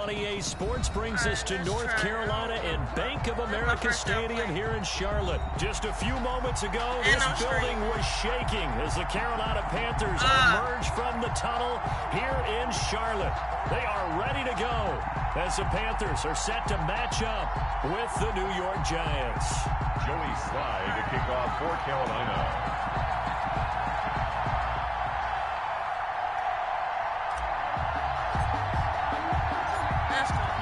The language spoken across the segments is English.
on EA Sports brings us to North Carolina and Bank of America Stadium here in Charlotte. Just a few moments ago, this building was shaking as the Carolina Panthers emerge from the tunnel here in Charlotte. They are ready to go as the Panthers are set to match up with the New York Giants. Joey Slye to kick off for Carolina.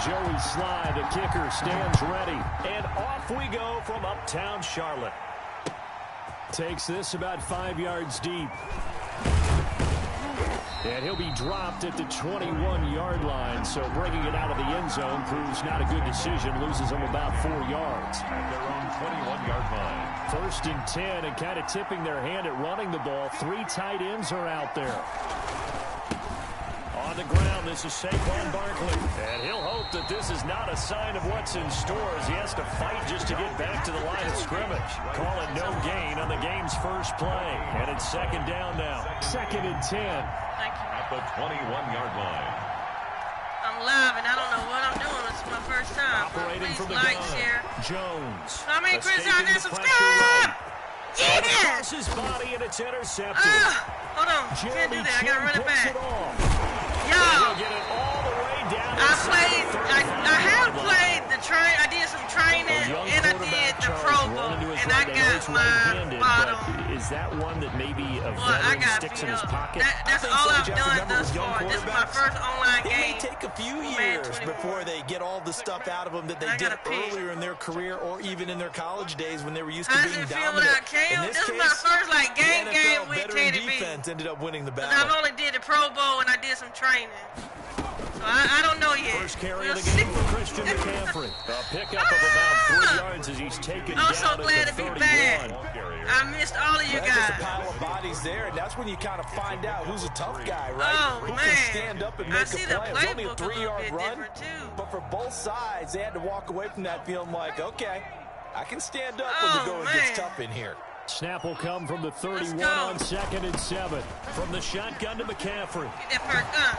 Joey Slye, the kicker, stands ready. And off we go from uptown Charlotte. Takes this about 5 yards deep. And he'll be dropped at the 21-yard line. So bringing it out of the end zone proves not a good decision. Loses him about 4 yards. At their own 21-yard line. 1st and 10, and kind of tipping their hand at running the ball. 3 tight ends are out there. On the ground, this is Saquon Barkley. And he'll hope that this is not a sign of what's in store as he has to fight just to get back to the line of scrimmage. Call it no gain on the game's first play. And it's 2nd down now. 2nd and 10. At the 21-yard line. I'm live and I don't know what I'm doing. It's my first time. Operating Please from the like, gun. share. Jones. I mean, Chris, I did subscribe. Across his body and it's intercepted. Hold on. Can't do that. I got to run it back. Yo, Get it all the way down I have played the train. I did some training and I did the Pro Bowl and I got my bottom. Is that one that maybe a veteran sticks in his pocket? That's all I've done thus far. This is my first online game. It may take a few years before they get all the stuff out of them that they did earlier in their career or even in their college days when they were used to being dominant. In this is my first game with Teddy B. defense ended up winning the battle. I've only did the Pro Bowl and I did some training. So I don't know yet. First carry of the game for Christian McCaffrey. A pickup of about 3 yards as he's taken down I'm so glad to be back. I missed all of you guys. There's a pile of bodies there, and that's when you kind of find out who's a tough guy, right? Oh, Who man. can stand up and make I a see play. the It was only a playbook a 3-yard little bit run, different, too. but for both sides, they had to walk away from that feeling like, okay, I can stand up when the going gets tough in here. Snap will come from the 31 on 2nd and 7. From the shotgun to McCaffrey. Get that first gun.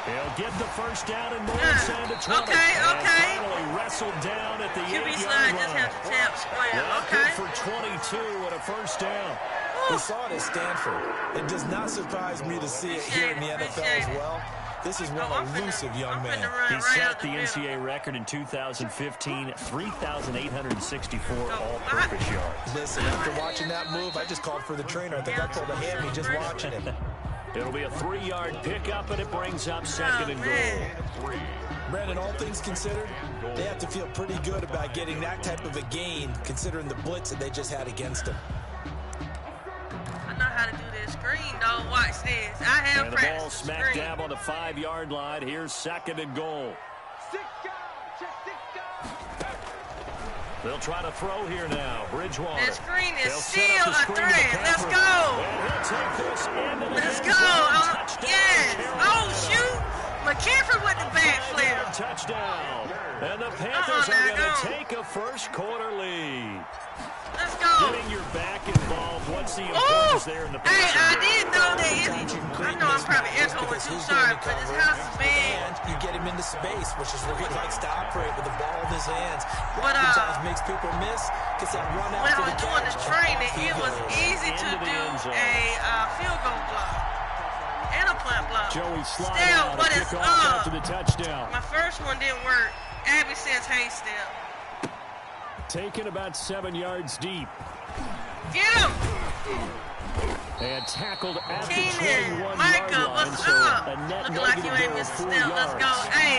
He'll get the first down and more inside the 20. Okay. Finally wrestled down at the 8-yard line. Just have to tap square. Good for 22 and a first down. We saw it at Stanford. It does not surprise me to see it here in the NFL as well. This is one elusive young man. He set the NCAA record in 2015, 3,864 all-purpose yards. Listen, after watching that move, I just called for the trainer. I think I pulled a hammy just watching it. It'll be a 3-yard pickup, and it brings up 2nd and goal. Brandon, all things considered, they have to feel pretty good about getting that type of a gain, considering the blitz that they just had against them. I know how to do this screen, though. Watch this. I have practiced. And the ball smack dab on the 5-yard line. Here's 2nd and goal. They'll try to throw here now. Bridgewater. The screen is still a threat. Let's go. Let's go. Yes. Oh, shoot. McCaffrey with the backflip. Touchdown. And the Panthers are going to take a first-quarter lead. Let's go. Getting your back involved. What's the importance there in the Hey, I did know that. I know I'm probably echoing too, sorry, but this house is big. And you get him into space, which is where he likes to operate with the ball in his hands. But sometimes makes people miss, gets that run out when I for was the doing the catch. training, it was easy to do a field goal block and a punt block. Joey Slye Still, what is up? To the touchdown. My first one didn't work. Abby says, hey, step. Taken about 7 yards deep. Get him! And tackled at the Keenan, 21-yard Micah, line. what's So up? a net Looking like you negative ain't there missed of a 4 step. Let's go. yards. Hey,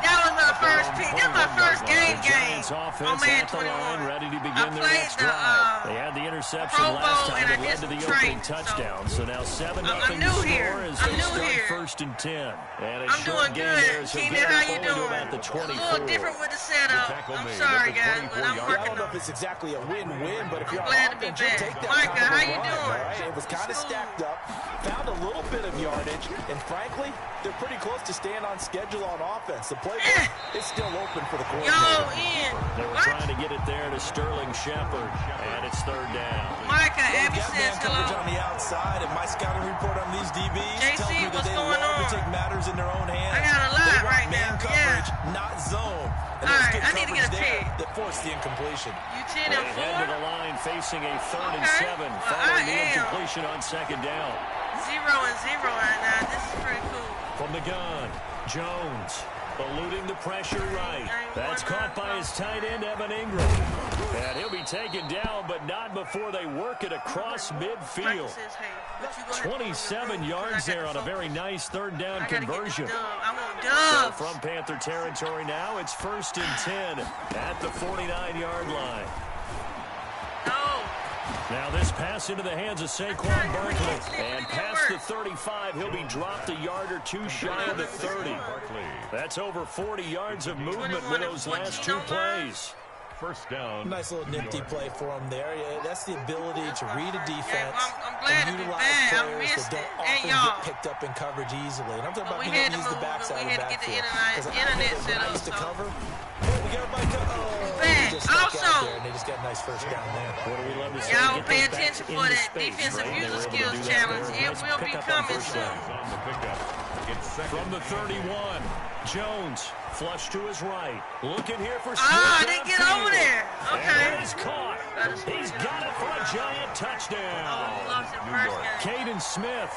that was my first pick. This is my first game. Giants On offense Man at the line, 21. ready to I begin their played next the drive. They had the interception Pro last Bowl, time and I that led did to the some opening training, touchdown. So now 7-0 I'm new here. score as I'm they new start here. 1st and 10. And a I'm short doing gain good. there as he'll Keenan, get how it you forward to doing? about the A 24. little different with the setup. I'm sorry, guys, but I'm I working don't know on if it. it's exactly a win-win, but if you're glad to on be offense, you'll back. take that Micah, kind of how a you run, doing? all right? It was kind of stacked up, found a little bit of yardage, and frankly, they're pretty close to staying on schedule on offense. The playbook is still open for the Yo, coordinator. Ian. They were trying to get it there to Sterling Shepard, and it's 3rd down. Micah, Abby Got says man coverage hello. on the outside, and my scouting report on these DBs JC, tells me that what's they going love on? to take matters in their own hands. I got a lot They want right man now, coverage not zone. And all right, good I need to get a pick. that forced the incompletion. You 10 and 4? Head to the line facing a 3rd and 7 following the incompletion on 2nd down. 0 and 0 right now. This is pretty cool. From the gun, Jones eluding the pressure right. That's caught by his tight end, Evan Ingram. And he'll be taken down, but not before they work it across midfield. 27 yards there on a very nice 3rd down conversion. I want dubs. So from Panther territory now, it's 1st and 10 at the 49-yard line. No. Now this pass into the hands of Saquon Barkley. And past the 35, he'll be dropped a yard or 2 shy of the 30. That's over 40 yards of movement with those last 2 plays. 1st down. Nice little nifty play for him there. Yeah, that's the ability to read a defense Yeah, I'm glad and to be utilize back. I players missed that it. don't And often y'all. get picked up in coverage easily. And I'm talking about We being had able to use to the move, backside we of the had to get the backfield. internet Because set up, nice to so. cover. Oh, we got everybody Back. just stuck Also. out there, and they just got a nice 1st down there. What do we love to see? Y'all Get pay those backs attention for into that space, defensive right? They user were able to skills do that challenge. there. It Nice will be pickup on coming 1st soon. down. On the pickup. It's 2nd From the 31, Jones flush to his right. Looking here for Smith. Ah, they get downfield. over there. Okay. And he's caught. He's got it for a giant touchdown. Oh, lost it first game. Caden Smith,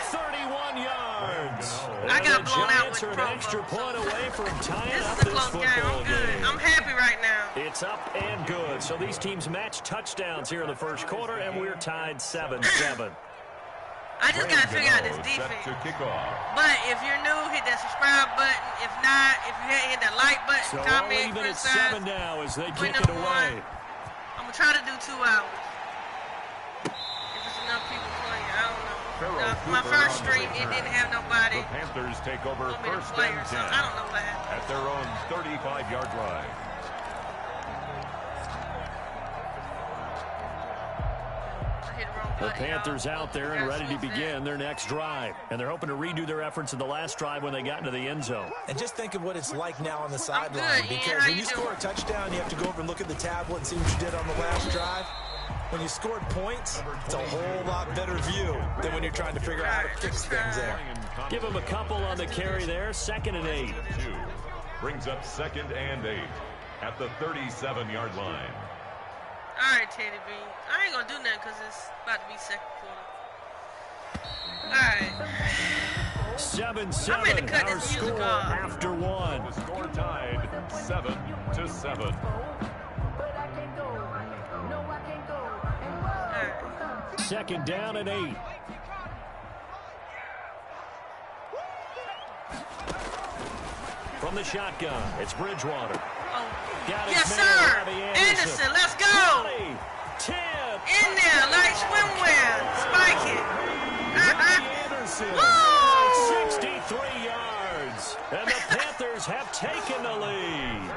31 yards. I got And the blown out Giants with are an Pro extra Bowl, point so away from tying This up is a this close game. football I'm good. game. I'm happy right now. It's up and good. So these teams match touchdowns here in the 1st quarter, and we're tied 7-7. I just got to figure out this Set defense. to kick off. But if you're new, hit that subscribe button. If not, if you hit that like button, So all comment, even at criticize. 7 now as they Win kick it number away. 1. I'm going to try to do 2 hours. If it's enough people playing, I don't know. My first stream, it didn't have nobody. The Panthers take over Want me to 1st play and or 10 something. I don't know what happened. at their own 35-yard line. I hit the wrong The button, Panthers y'all. out there and ready to begin their next drive. And they're hoping to redo their efforts in the last drive when they got into the end zone. And just think of what it's like now on the sideline. good, Ian. Because How when you you score doing? a touchdown, you have to go over and look at the tablet and see what you did on the last drive. When you scored points, it's a whole lot better view than when you're trying to figure out how to fix things there. Give him a couple on the carry there. 2nd and 8. 2 brings up 2nd and 8 at the 37-yard line. All right, Teddy B. I ain't going to do nothing because it's about to be 2nd quarter. All right. 7-7. I'm ready to cut Our this music score off. after 1. The score tied 7-7. All right. 2nd down and 8. From the shotgun, it's Bridgewater. Oh. Got his Yes, man, sir. Robbie Anderson, let's go. 20, 10. In there, like swimwear. Spike it. Anderson. Woo! 63 yards. And the Panthers have taken the lead.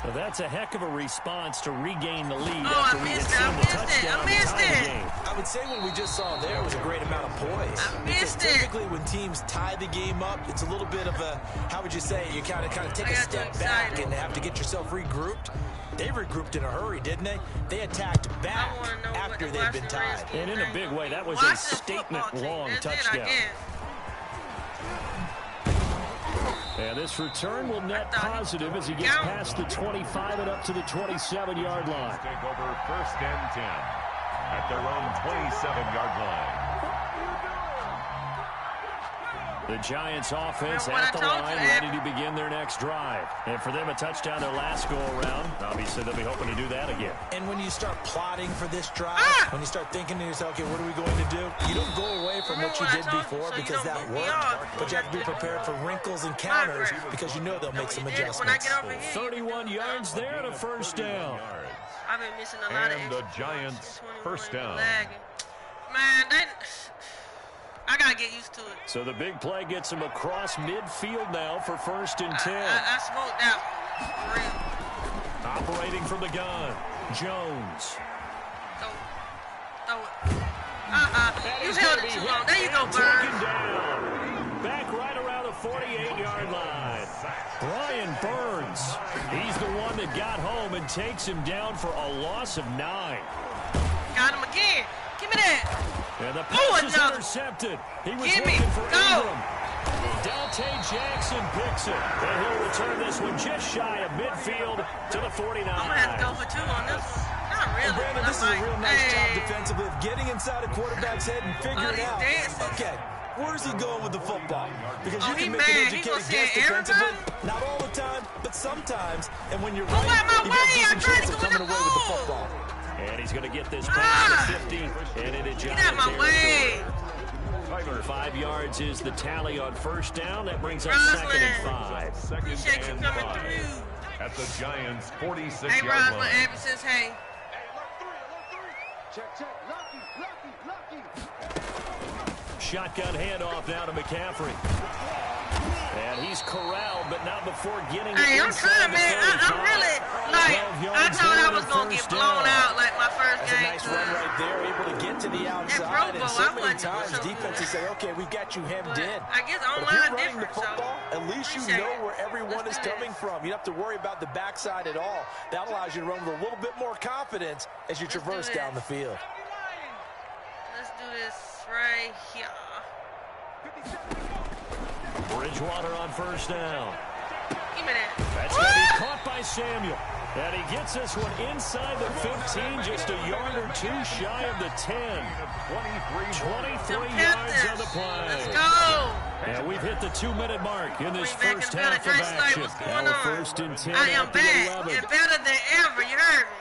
Well, that's a heck of a response to regain the lead Oh, after I we had missed it. seen I the missed it. touchdown I to missed tie the it. game. I would say what we just saw there was a great amount of poise. I Because missed it. typically when teams tie the game up, it's a little bit of a, how would you say, you kind of take I a got step too back excited. and have to get yourself regrouped. They regrouped in a hurry, didn't they? They attacked back I wanna know what after the they'd been Washington tied. Redskins And in a big way, that was a Washington football team. statement-long That's touchdown. it, I guess. And this return will net positive as he gets past the 25 and up to the 27-yard line. Take over 1st and 10 at their own 27-yard line. The Giants offense Remember what at the I told line, you, Ed? ready to begin their next drive. And for them, a touchdown their last go-around. Obviously, they'll be hoping to do that again. And when you start plotting for this drive, when you start thinking to yourself, okay, what are we going to do? You don't go away from what you did before because that worked, but you have to be prepared for wrinkles and counters because you know they'll make some adjustments. When I get over here, 31 yards there to 1st down. I've been missing a lot of And the extra Giants' 21 1st down. lagging. Man, I got to get used to it. So the big play gets him across midfield now for 1st and 10. I smoked out. For real. Operating from the gun, Jones. Throw it. You held it too long. There you go, Taken Burns. down. Back right around the 48-yard line. Brian Burns. He's the one that got home and takes him down for a loss of 9. Got him again. Give me that. And the pass is intercepted. He was looking for Ingram. Jackson picks it, and he'll return this one just shy of midfield to the 49. I'm going to have to go for 2 on this one. Not really. Brandon, this is a real nice job defensively of getting inside a quarterback's head and figuring out, okay, where's he going with the football? Because you can make an educated guess defensively. Not all the time, but sometimes. And when you're right, you got a decent chance of coming away with the football. And he's going to get this back to 50 and into Giant Get out my way. 5 yards is the tally on first down. That brings up 2nd and 5. Appreciate you coming through. At the Giants' 46-yard hey, line. Roslyn, ever since, hey. Check. Lucky. Shotgun handoff now to McCaffrey. And he's corralled, but not before getting Hey, I'm trying, man. I'm really, like, I thought I was going to get blown out like my first That's game. a nice run right there, able to get to the outside. And so many times defenses say, okay, we've got you hemmed in. I guess But if online you're running different, the football, at least you know where everyone is coming from. You don't have to worry about the backside at all. That allows you to run with a little bit more confidence as you traverse down the field. Let's do this right here. Bridgewater on first down. Give me that. That's going to be caught by Samuel. And he gets this one inside the 15, just a yard or 2 shy of the 10. 23 yards on the play. Let's go. And we've hit the 2-minute mark in this Bring back first and half of better. Drake action. Slade, what's going Now on? 1st and 10 I am at the back 11. and better than ever. You heard me.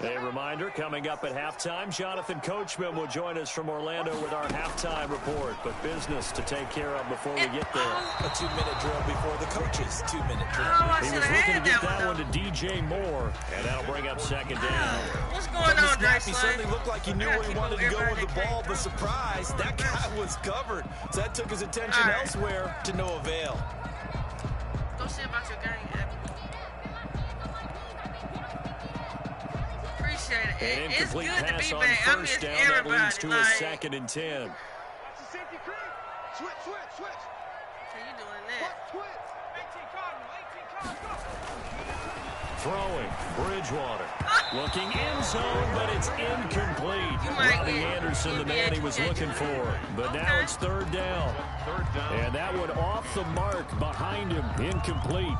A reminder, coming up at halftime, Jonathan Coachman will join us from Orlando with our halftime report. But business to take care of before we get there. A 2-minute drill before the coaches' 2-minute drill. Oh, I He should was have looking to had get that that one to DJ Moore, and that'll bring up 2nd down. What's going on, Drake He Slade? certainly looked like he knew where he wanted to go with the ball, but surprise, that guy was covered. So that took his attention elsewhere to no avail. Go see about your game, Evan. Appreciate it. An It's incomplete good to pass be on back. I miss first down. That everybody. leads to a Like, 2nd and 10. Switch. so you doing that? Throwing, Bridgewater. Looking end zone, but it's incomplete. might Robbie get- Anderson, the man he was looking for. But now it's 3rd down. And that one off the mark behind him. Incomplete.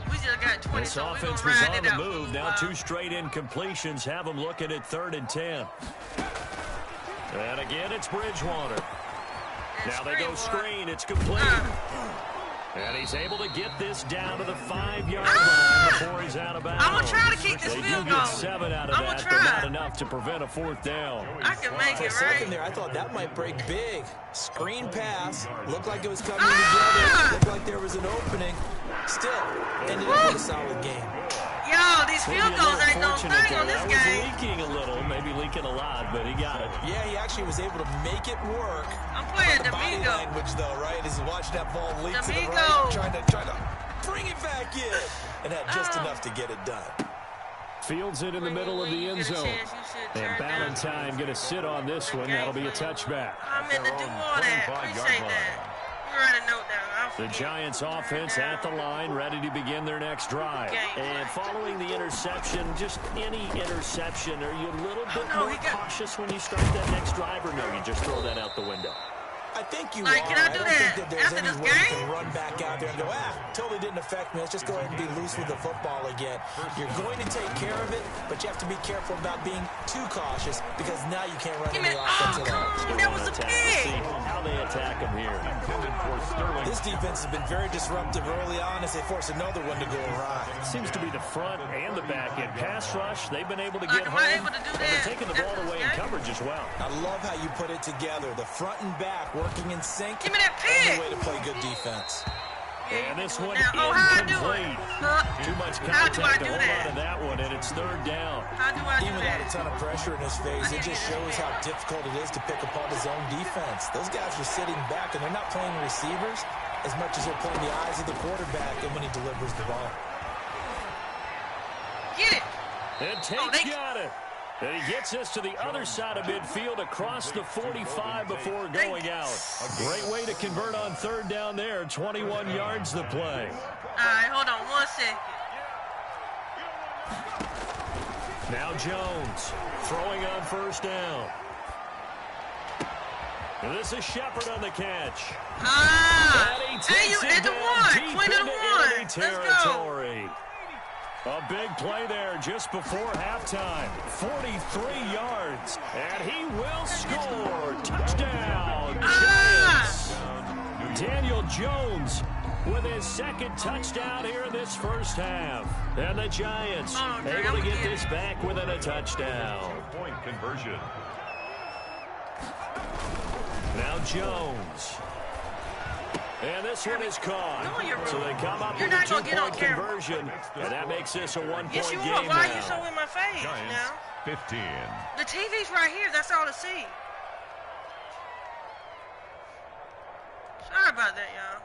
We just got 20, This so offense we're was gonna ride on it the out. move. Now 2 straight incompletions have them looking at 3rd and 10. And again, it's Bridgewater. Now they go screen. It's complete. And he's able to get this down to the 5-yard line before he's out of bounds. I'm going to try to kick this They field do goal. get 7 out of I'm that, going to but not try. enough to prevent a 4th down. I can make For a it, second right? there, I thought that might break big. Screen pass. Looked like it was coming together. Looked like there was an opening. Still, ended up with a solid game. Yo, these field goals ain't no thing on this That game. was leaking a little, maybe leaking a lot, but he got it. Yeah, he actually was able to make it work. I'm playing The body Domingo. language, though, right? As he watched that ball leak to the Domingo. right, trying to bring it back in, and had just enough to get it done. Fields it in the middle of the end zone. And Ballantyne going to sit on this one. That'll be a touchback. I meant to do all that. Appreciate that. You write a note down. The Giants offense at the line, ready to begin their next drive. And following the interception, just any interception, are you a little bit more cautious when you start that next drive, or no, you just throw that out the window? I think you Like, are. can I do don't that think that there's after any this way you game? can run back out there and go, totally didn't affect me. Let's just go ahead and be loose with the football again. You're going to take care of it, but you have to be careful about being too cautious because now you can't run any offense at all. That was a pig. How they attack him here. This defense has been very disruptive early on as they force another one to go awry. Seems to be the front and the back end. Pass rush, they've been able to get home. Am I able to do And that they're taking the ball after away this in game? coverage as well. I love how you put it together. The front and back working in sync. Give me that Only pig. way to play good defense. And this one Now, how I do incomplete. it? Too much How do I contact to do hold that? on to that one, and it's 3rd down. How do I do Even without a that? ton of pressure in his face, it just shows how difficult it is to pick apart his own defense. Those guys are sitting back, and they're not playing receivers as much as they're playing the eyes of the quarterback and when he delivers the ball. Get it. And Tate's got it. And he gets us to the other side of midfield across the 45 before going out. A great way to convert on 3rd down there. 21 yards the play. All right, hold on 1 second. Now Jones throwing on first down. And this is Shepard on the catch. Ah! And he takes it down deep into enemy territory. A big play there just before halftime. 43 yards. And he will score. Touchdown, Giants. Daniel Jones with his second touchdown here in this first half. And the Giants able to get this back within a touchdown. Point conversion. Now Jones. And this one is caught. So they come up with a 2-point conversion. And that makes this a 1-point game now. Why are you so in my face Giants, now? 15. The TV's right here. That's all to see. Sorry about that, y'all.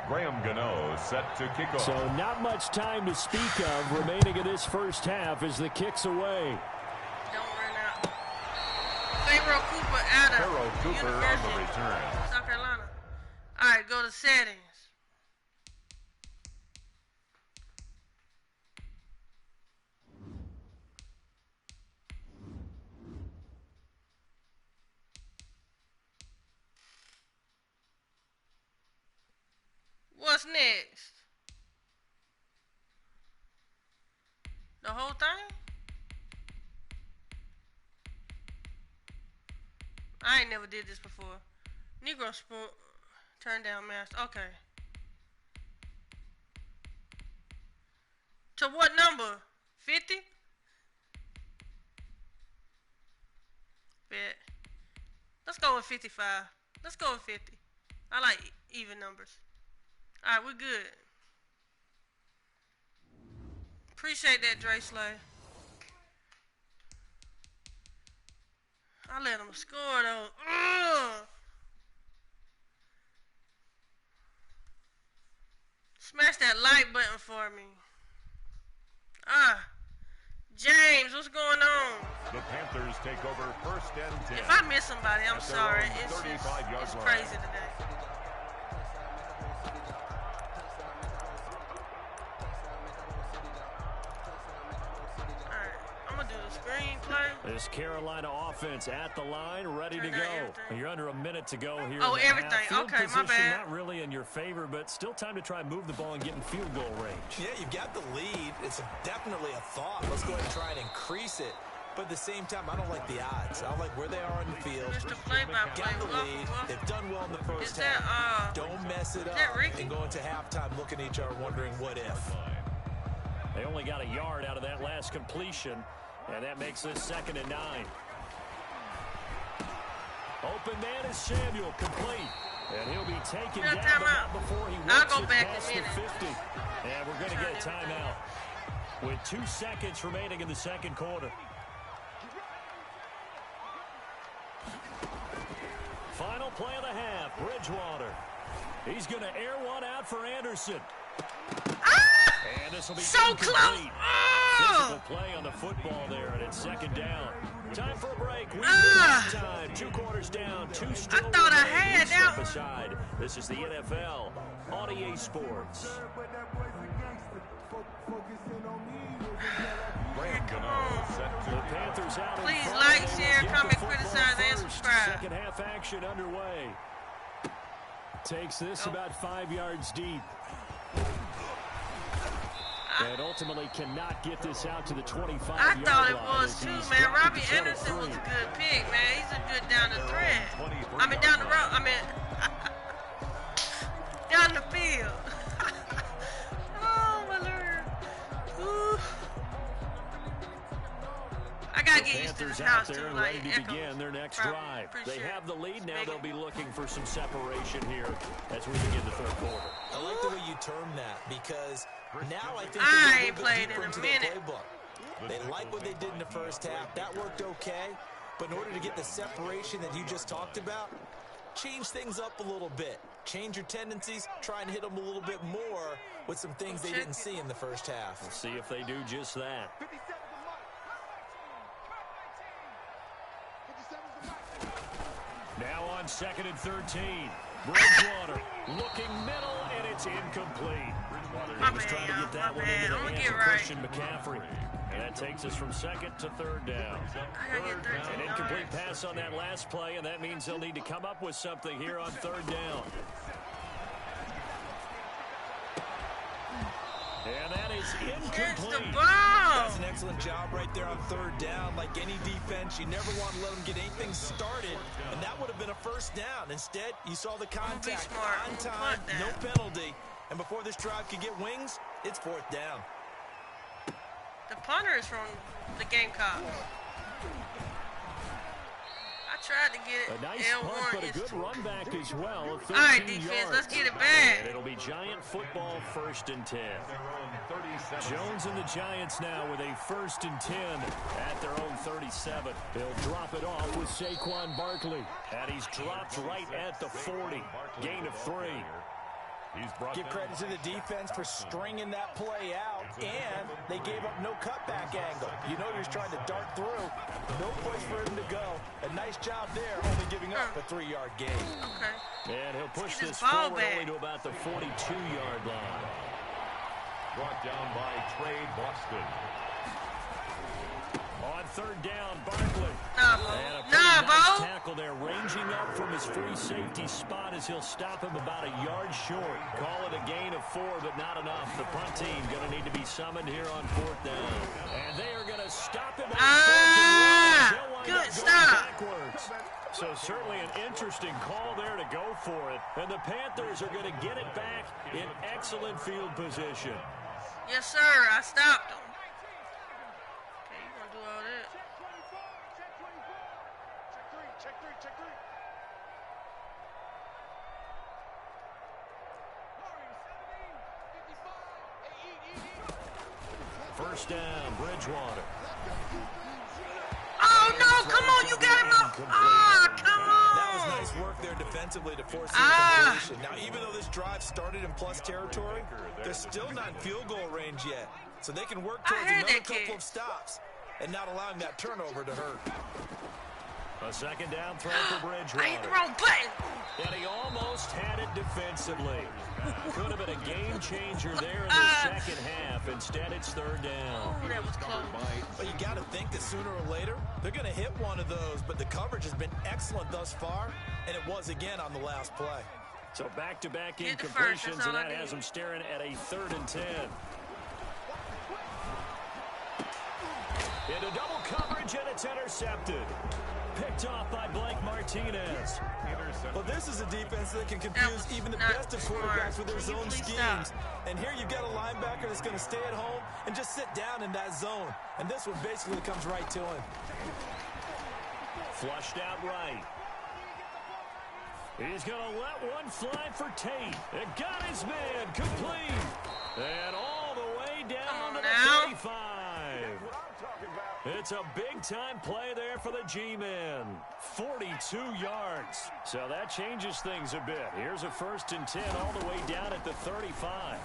Graham Gano set to kick off. So not much time to speak of remaining in this first half as the kick's away. Don't run out. Pharaoh Cooper out of Pharaoh Cooper on University, the return. South Carolina. All right, go to settings. What's next? The whole thing? I ain't never did this before. Negro sport, turn down mask. Okay. To what number? 50? Bet. Let's go with 55. Let's go with 50. I like even numbers. All right, we're good. Appreciate that, Dre Slay. I let him score, though. Ugh. Smash that like button for me. James, what's going on? The Panthers take over first and 10. If I miss somebody, I'm sorry. It's crazy today. Screenplay. This Carolina offense at the line, ready to go. You're under a minute to go here. Oh, everything. Okay, my bad. Not really in your favor, but still time to try and move the ball and get in field goal range. Yeah, you've got the lead. It's definitely a thought. Let's go ahead and try and increase it. But at the same time, I don't like the odds. I don't like where they are on the field. Just a play-by-play. Got the lead. They've done well in the first half. Don't mess it up. And go into halftime looking at each other wondering what if. They only got a yard out of that last completion. And that makes this 2nd and 9. Open man is Samuel, complete. And he'll be taken down before he works it past the 50. And we're going to get a timeout with 2 seconds remaining in the second quarter. Final play of the half, Bridgewater. He's going to air one out for Anderson. And this will be so close. Physical play on the football there, and it's 2nd down. Time for a break. We've got time. 2 quarters down, 2 still. I thought I had that. Step aside. This is the NFL on EA Sports. The Panthers out. Please like, share, comment, criticize, and subscribe. Second half action underway. Takes this about 5 yards deep. And ultimately cannot get this out to the 25-yard line. I thought it was too, man. Robbie Anderson was a good pick, man. He's a good down the thread. I mean, down the road. I mean, down the field. Oh, my Lord. Ooh. I got to get used to this house, too. Like, ready to begin their next drive. They have the lead now. They'll be looking for some separation here as we begin the 3rd quarter. I like the way you term that because now I think I ain't played in a minute. They like what they did in the first half. That worked okay. But in order to get the separation that you just talked about, change things up a little bit. Change your tendencies. Try and hit them a little bit more with some things they didn't see in the first half. We'll see if they do just that. Now on 2nd and 13. Bridgewater looking middle, and it's incomplete. He was trying to get that one into the hands of Christian McCaffrey. And that takes us from second to third down. An incomplete pass on that last play, and that means they'll need to come up with something here on third down. And that is incomplete. That's an excellent job right there on third down. Like any defense, you never want to let them get anything started, and that would have been a first down. Instead, you saw the contact on time, no penalty, and before this drive could get wings, it's fourth down. The punter is from the Gamecocks. I tried to get it. A nice punt, but a good run back as well. All right, defense, let's get it back. And it'll be Giant football, 1st and 10. Jones and the Giants now with a 1st and 10 at their own 37. They'll drop it off with Saquon Barkley. And he's dropped right at the 40. Gain of 3. Give credit to the defense for stringing that play out, and they gave up no cutback angle. You know he was trying to dart through. No place for him to go. A nice job there, only giving up a 3-yard gain. Okay. And he'll push this forward only to about the 42-yard line. Brought down by Trey Boston. On third down, Barkley. Nah, nice tackle there, ranging up from his free safety spot as he'll stop him about a yard short. Call it a gain of 4, but not enough. The punt team going to need to be summoned here on 4th down. And they are going to stop him on 4th and run. Good stop. Backwards. So certainly an interesting call there to go for it. And the Panthers are going to get it back in excellent field position. Yes, sir. I stopped him. Okay, you going to do all that. Check three. First down, Bridgewater. Oh, no, come on, you got him up. Come on. That was nice work there defensively to force the incompletion. Now, even though this drive started in plus territory, they're still not in field goal range yet. So they can work towards another couple of stops and not allowing that turnover to hurt. A second down throw for Bridgewater. I hit the wrong button. And he almost had it defensively. Could have been a game changer there in the second half. Instead, it's third down. Oh, that was close. But you got to think that sooner or later, they're going to hit one of those. But the coverage has been excellent thus far, and it was again on the last play. So back-to-back incompletions, and that has them staring at a 3rd and 10. Into double coverage, and it's intercepted. Picked off by Blake Martinez. Well, this is a defense that can confuse even the best of quarterbacks with their zone schemes. And here you've got a linebacker that's going to stay at home and just sit down in that zone. And this one basically comes right to him. Flushed out right. He's going to let one fly for Tate. It got his man complete. And all the way down to the 35. It's a big-time play there for the G-men. 42 yards. So that changes things a bit. Here's a 1st and 10 all the way down at the 35.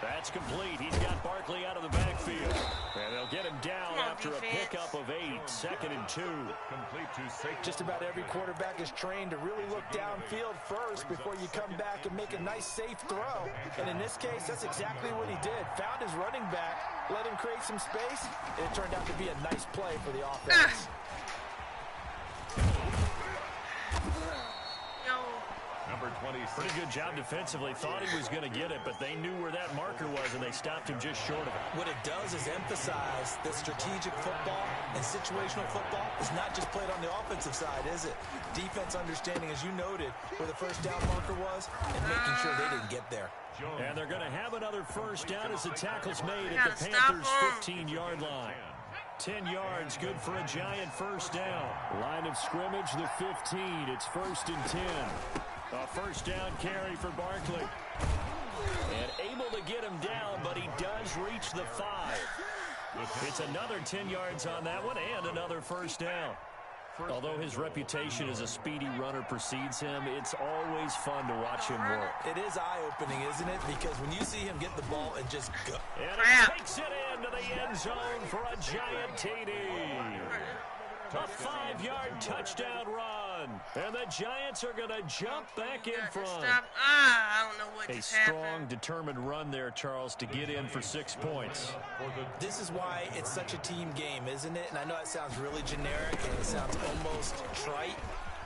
That's complete. He's got Barkley out of the backfield. And they'll get him down after a pickup of 8. 2nd and 2. Complete to safety. Just about every quarterback is trained to really look downfield first before you come back and make a nice, safe throw. And in this case, that's exactly what he did. Found his running back, let him create some space, and it turned out to be a nice play for the offense. Number 26. Pretty good job defensively. Thought he was going to get it, but they knew where that marker was, and they stopped him just short of it. What it does is emphasize that strategic football and situational football is not just played on the offensive side, is it? Defense understanding, as you noted, where the first down marker was and making sure they didn't get there. And they're going to have another first down as the tackle's made at the Panthers' 15-yard line. 10 yards, good for a Giant first down. Line of scrimmage, the 15. It's 1st and 10. A first down carry for Barkley. And able to get him down, but he does reach the 5. It's another 10 yards on that one and another first down. Although his reputation as a speedy runner precedes him, it's always fun to watch him work. It is eye-opening, isn't it? Because when you see him get the ball and just go. And he takes it into the end zone for a Giant TD. A 5-yard touchdown run. And the Giants are going to jump back in front. I don't know what just happened. A strong, determined run there, Charles, to get in for 6 points. This is why it's such a team game, isn't it? And I know it sounds really generic and it sounds almost trite,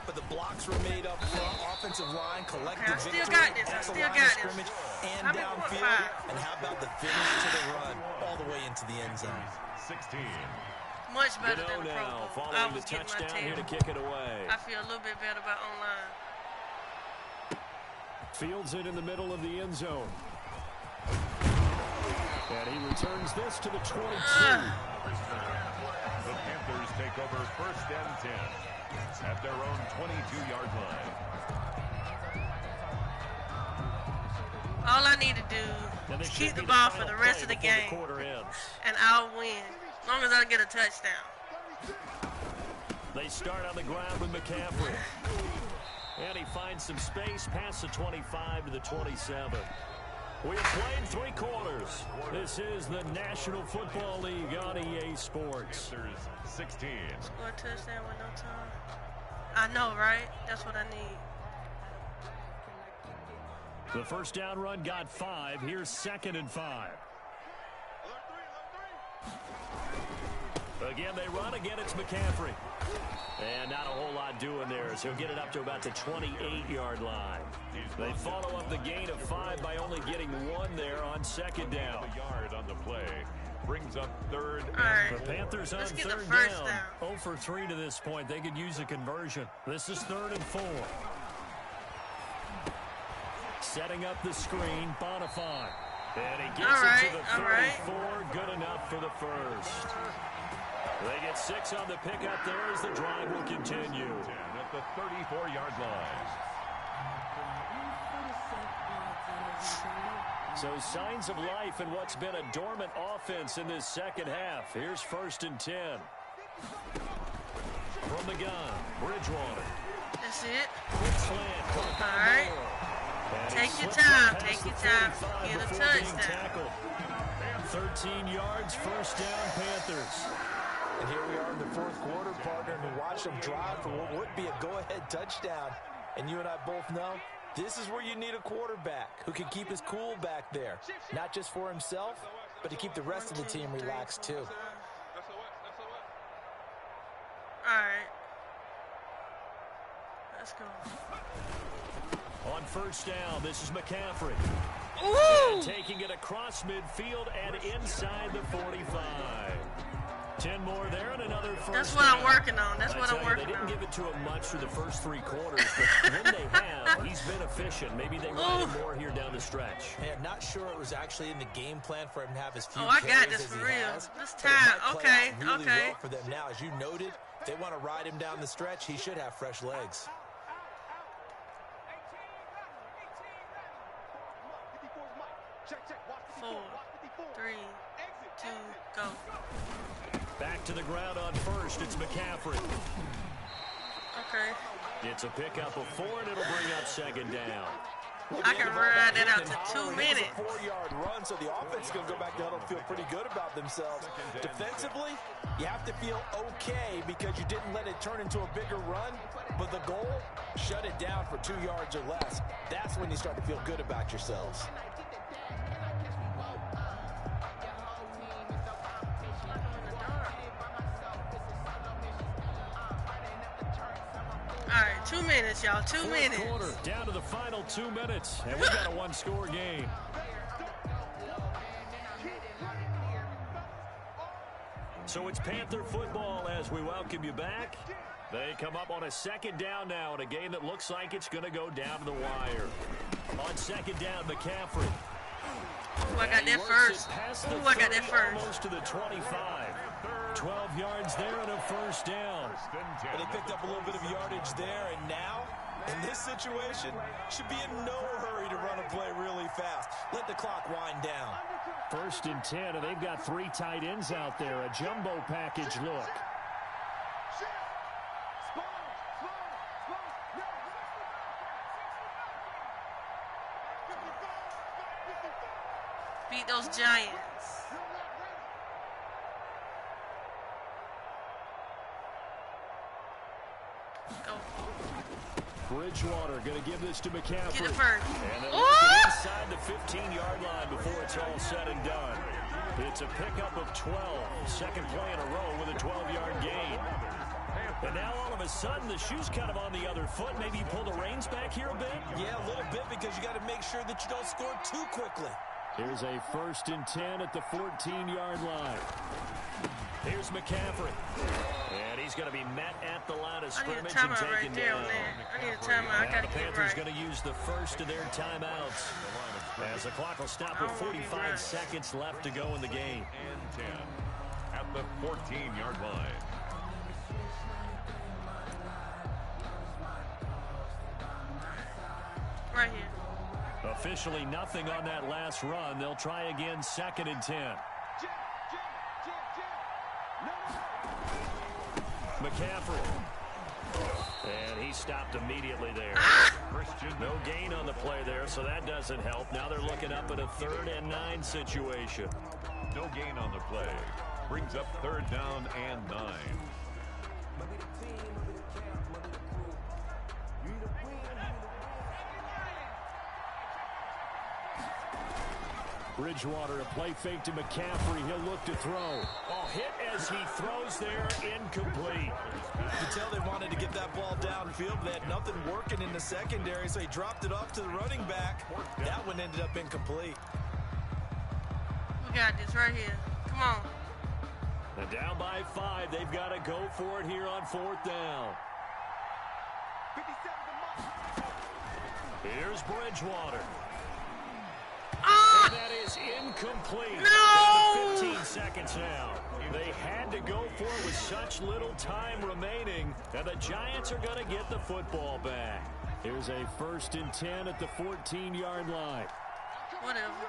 but the blocks were made up front, offensive line, collective victory, I still got this. I still got scrimmage, this. and downfield. And how about the finish to the run all the way into the end zone? 16. Much better than the Pro Bowl. Following the touchdown here to kick it away. I feel a little bit better about online. Fields it in the middle of the end zone. And he returns this to the 22. The Panthers take over 1st and 10 at their own 22-yard line. All I need to do is keep the ball for the rest of the game, and I'll win, as long as I get a touchdown. They start on the ground with McCaffrey. And he finds some space past the 25 to the 27. We have played 3 quarters. This is the National Football League on EA Sports. 16. Score a touchdown with no time. I know, right? That's what I need. The first down run got 5. Here's 2nd and 5. Again, they run. Again, it's McCaffrey. And not a whole lot doing there as he'll get it up to about the 28-yard line. They follow up the gain of 5 by only getting 1 there on 2nd down. A yard on the play brings up 3rd. Right. The Panthers on 3rd down. 0 for 3 to this point. They could use a conversion. This is 3rd and 4. Setting up the screen, Bonifant. And he gets it to the 34. Good enough for the first. They get 6 on the pickup there as the drive will continue. At the 34-yard line. So signs of life in what's been a dormant offense in this second half. Here's 1st and 10. From the gun, Bridgewater. That's it. Slant. All right. Take your time. Take your time. Get a touchdown. 13 yards, 1st down, Panthers. And here we are in the 4th quarter, partner, and watch them drive for what would be a go-ahead touchdown. And you and I both know this is where you need a quarterback who can keep his cool back there. Not just for himself, but to keep the rest of the team relaxed, too. All right. Let's go. On 1st down, this is McCaffrey. Ooh! And taking it across midfield and inside the 45. 10 more there and another first That's what down. I'm working on. That's what I'm working on. They didn't give it to him much for the first 3 quarters, but when they have, he's been efficient. Maybe they run him more here down the stretch. Hey, I'm not sure it was actually in the game plan for him to have his few I got carries this as for he real. has, This but it time. might play out really Okay. well for them now. As you noted, if they want to ride him down the stretch, he should have fresh legs. Four, 3, 2, go. Back to the ground on 1st. It's McCaffrey. Okay. It's a pickup of 4, and it'll bring up 2nd down. I can ride that out to 2 minutes. It's a 4-yard run, so the offense is going to go back to huddle and feel pretty good about themselves. Defensively, you have to feel okay because you didn't let it turn into a bigger run, but the goal, shut it down for 2 yards or less. That's when you start to feel good about yourselves. All right, 2 minutes, y'all. 2 minutes. Quarter, down to the final 2 minutes, and we've got a 1-score game. So it's Panther football as we welcome you back. They come up on a 2nd down now in a game that looks like it's going to go down to the wire. On 2nd down, McCaffrey. Ooh, I got that first. Ooh, I got that first. Almost to the 25. 12 yards there and a 1st down. But they picked up a little bit of yardage there, and now, in this situation, should be in no hurry to run a play really fast. Let the clock wind down. 1st and 10, and they've got 3 tight ends out there. A jumbo package look. Beat those Giants. Go. Bridgewater going to give this to McCaffrey. Get it first. And they'll get inside the 15-yard line before it's all said and done. It's a pickup of 12. Second play in a row with a 12-yard gain. And now all of a sudden the shoe's kind of on the other foot. Maybe you pull the reins back here a bit? Yeah, a little bit, because you got to make sure that you don't score too quickly. Here's a 1st and 10 at the 14-yard line. Here's McCaffrey. And he's going to be met at the line of scrimmage and taken down. I need a timeout. I got to The get Panthers right. going to use the first of their timeouts. As the clock will stop with 45 seconds left to go in the game. And 10 at the 14-yard line. Right here. Officially nothing on that last run. They'll try again, 2nd and 10. McCaffrey. And he stopped immediately there. No gain on the play there, so that doesn't help. Now they're looking up at a 3rd and 9 situation. No gain on the play. Brings up 3rd down and 9. Bridgewater, a play fake to McCaffrey. He'll look to throw. Oh, hit as he throws there, incomplete. You can tell they wanted to get that ball downfield, but they had nothing working in the secondary, so he dropped it off to the running back. That one ended up incomplete. We got this right here. Come on. And down by 5. They've got to go for it here on 4th down. Here's Bridgewater. And that is incomplete. No! 15 seconds now. They had to go for it with such little time remaining, and the Giants are going to get the football back. Here's a 1st and 10 at the 14-yard line. Whatever.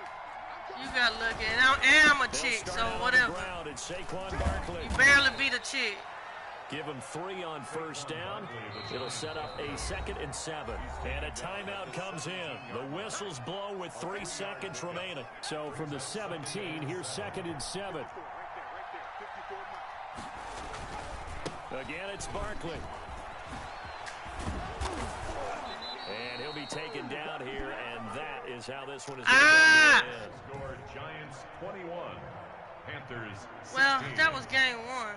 You got lucky. And I'm a chick, so whatever. It's Saquon Barkley. You barely beat a chick. Give him 3 on 1st down. It'll set up a 2nd and 7. And a timeout comes in. The whistles blow with 3 seconds remaining. So from the 17, here's 2nd and 7. Again, it's Barkley. And he'll be taken down here, and that is how this one is going to end. Score Giants 21. Panthers 16. Well, that was game 1.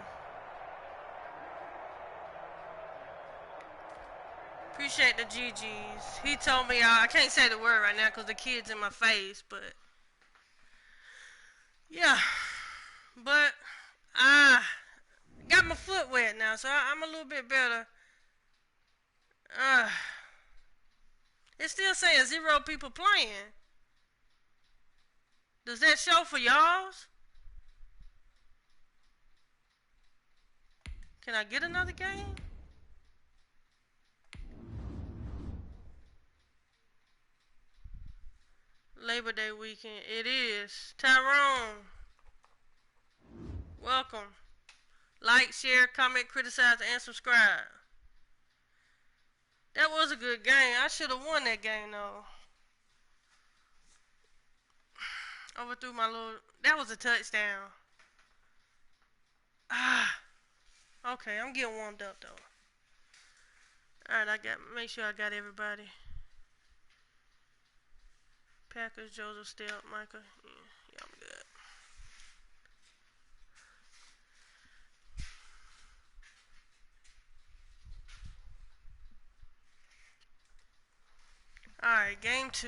Appreciate the GGs. He told me I can't say the word right now because the kid's in my face, but yeah. But I got my foot wet now, so I'm a little bit better. It's still saying 0 people playing. Does that show for y'all's? Can I get another game? Labor Day weekend. It is. Tyrone. Welcome. Like, share, comment, criticize, and subscribe. That was a good game. I should have won that game, though. Overthrew my little... That was a touchdown. Okay, I'm getting warmed up, though. Alright, make sure I got everybody. Packers, Joseph, Stelp, Micah. Yeah, I'm good. Alright, game 2.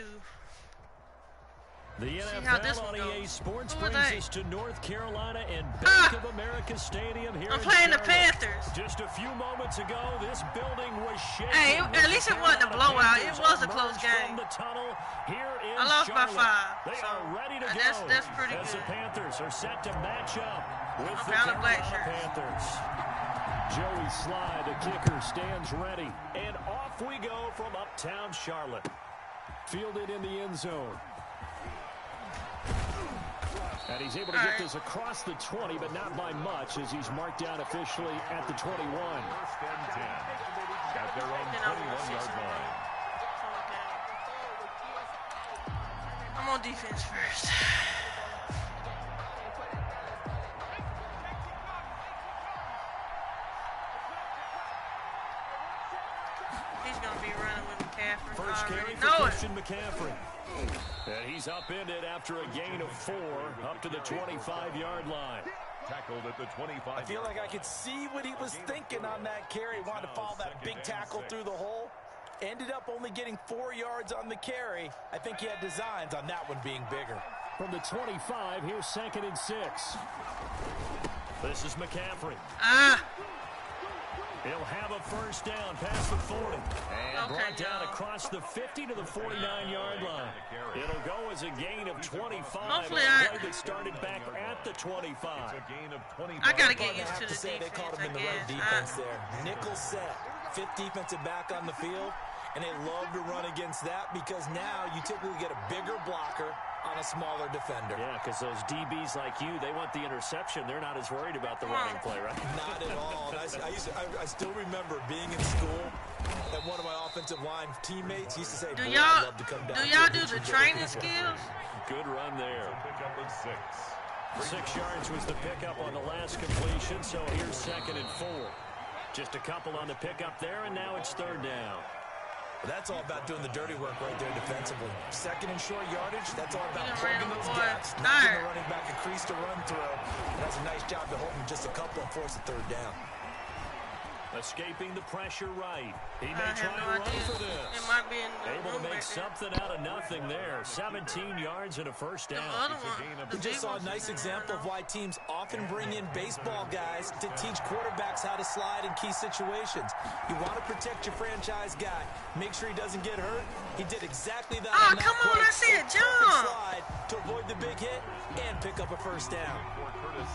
The NFL on EA Sports Who are brings they? us to North Carolina and Bank of America Stadium here I'm in playing the Charlotte. Panthers. Just a few moments ago, this building was shaking. Hey, at least it wasn't a blowout. It was a close Emerged game. From the tunnel here in I lost by Charlotte. 5. They so are ready to go. That's pretty as good. the Panthers are set to match up with I the found a black Carolina shirt. Panthers. Joey Sly, the kicker, stands ready. And off we go from uptown Charlotte. Fielded in the end zone. And he's able to get this across the 20, but not by much, as he's marked down officially at the 21. 1st and 10 at their own 21-yard line. I'm on defense first. McCaffrey. First carry for Christian McCaffrey. And he's upended after a gain of 4 up to the 25-yard line. Tackled at the 25. I feel like I could see what he was thinking on that carry. He wanted to follow that big tackle through the hole. Ended up only getting 4 yards on the carry. I think he had designs on that one being bigger. From the 25, here's 2nd and 6. This is McCaffrey. He'll have a first down past the 40. And brought down across the 50 to the 49-yard line. It'll go as a gain of 25. Hopefully a play that started back at the 25. It's a gain of 25. I got to get used to the defense. They called him in the right defense there. Nickel set. 5th defensive back on the field. And they love to run against that because now you typically get a bigger blocker on a smaller defender. Yeah, because those DBs like you, they want the interception. They're not as worried about the running play, right? Not at all. I still remember being in school and one of my offensive line teammates used to say, do I'd love to come down. Do y'all do the training skills? Good run there. Pickup of 6. 6 yards was the pickup on the last completion, so here's 2nd and 4. Just a couple on the pickup there, and now it's 3rd down. But that's all about doing the dirty work right there defensively. 2nd and short yardage, that's all about plugging those gaps. Not giving the running back a crease to run through. That's a nice job to hold him just a couple and force a 3rd down. Escaping the pressure right. He may try to run for this. It might be in the able to make something out of nothing there. 17 yards and a first down. We just saw a nice example of why teams often bring in baseball guys to teach quarterbacks how to slide in key situations. You want to protect your franchise guy. Make sure he doesn't get hurt. He did exactly that. Oh, come on, I said jump. Slide to avoid the big hit and pick up a first down.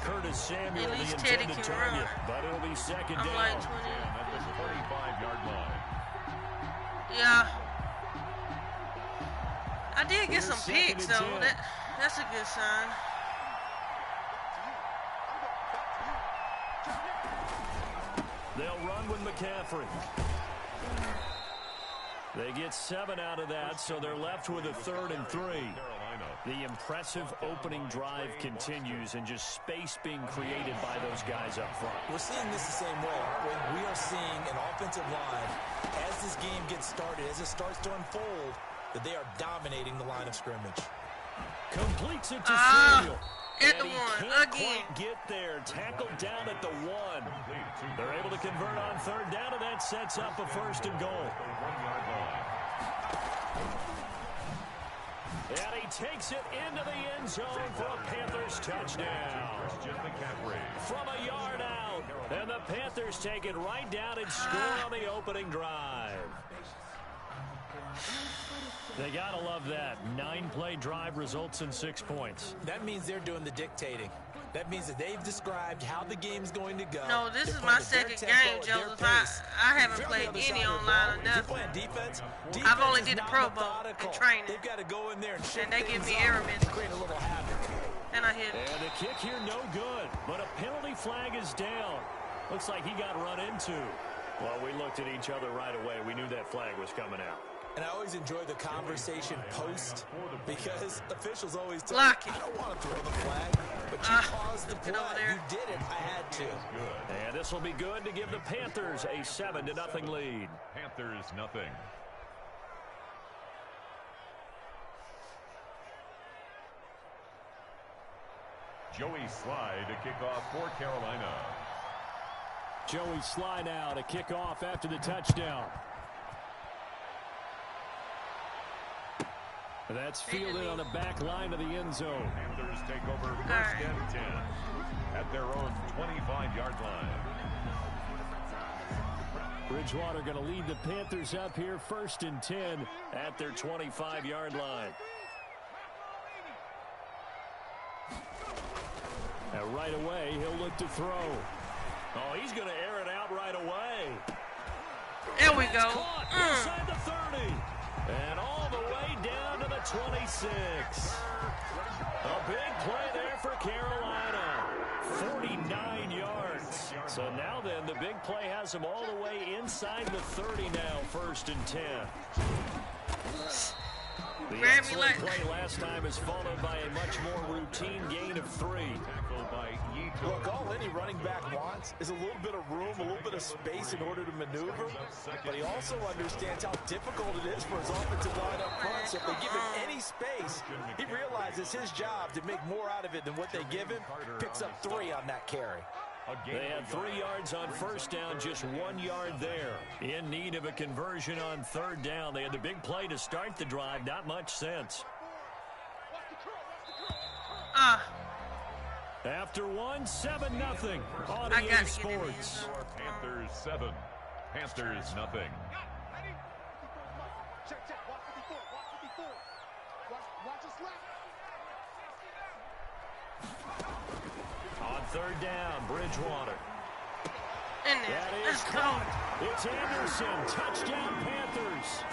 Curtis Samuel, the intended target, but it'll be 2nd down. Like At the 45-yard line. Yeah. I did get some picks, though. That's a good sign. They'll run with McCaffrey. They get 7 out of that, so they're left with a 3rd and 3. The impressive opening drive continues and just space being created by those guys up front. We're seeing this the same way, aren't we? We are seeing an offensive line, as this game gets started, as it starts to unfold, that they are dominating the line of scrimmage. Completes it to Samuel. At the 1, again. Get there, tackled down at the 1. They're able to convert on 3rd down, and that sets up a 1st and goal. And he takes it into the end zone for a Panthers touchdown. From a yard out. And the Panthers take it right down and score on the opening drive. They gotta love that. 9-play drive results in 6 points. That means they're doing the dictating. That means that they've described how the game's going to go. No, this is my 2nd game, Joseph. I haven't played any online or nothing. You're playing defense. I've only did the Pro Bowl and training. They've got to go in there and they give me error messages. Create a little havoc. And I hit it. And the kick here no good, but a penalty flag is down. Looks like he got run into. Well, we looked at each other right away. We knew that flag was coming out. And I always enjoy the conversation post because officials always tell me, I don't want to throw the flag, but you caused the play. You did it. I had to. And this will be good to give the Panthers a 7-0 lead. Panthers nothing. Joey Slye to kick off for Carolina. Joey Slye now to kick off after the touchdown. That's fielded on the back line of the end zone. Panthers take over 1st and 10 at their own 25-yard line. Bridgewater going to lead the Panthers up here 1st and 10 at their 25-yard line. Now right away, he'll look to throw. Oh, he's going to air it out right away. There we go. Caught inside the 30. And all the way down to the 26. A big play there for Carolina. 49 yards. So now then, the big play has them all the way inside the 30 now, 1st and 10. The excellent play last time is followed by a much more routine gain of 3. Tackled by Look, all any running back wants is a little bit of room, a little bit of space in order to maneuver, but he also understands how difficult it is for his offensive line up front, so if they give him any space, he realizes his job to make more out of it than what they give him, picks up 3 on that carry. They had 3 yards on first down, just 1 yard there. In need of a conversion on third down. They had the big play to start the drive, not much sense. After 1, 7-0 on EA Sports. Panthers 7, Panthers nothing. On third down, Bridgewater. In there. That is Let's go. caught. It's Anderson. Touchdown, Panthers.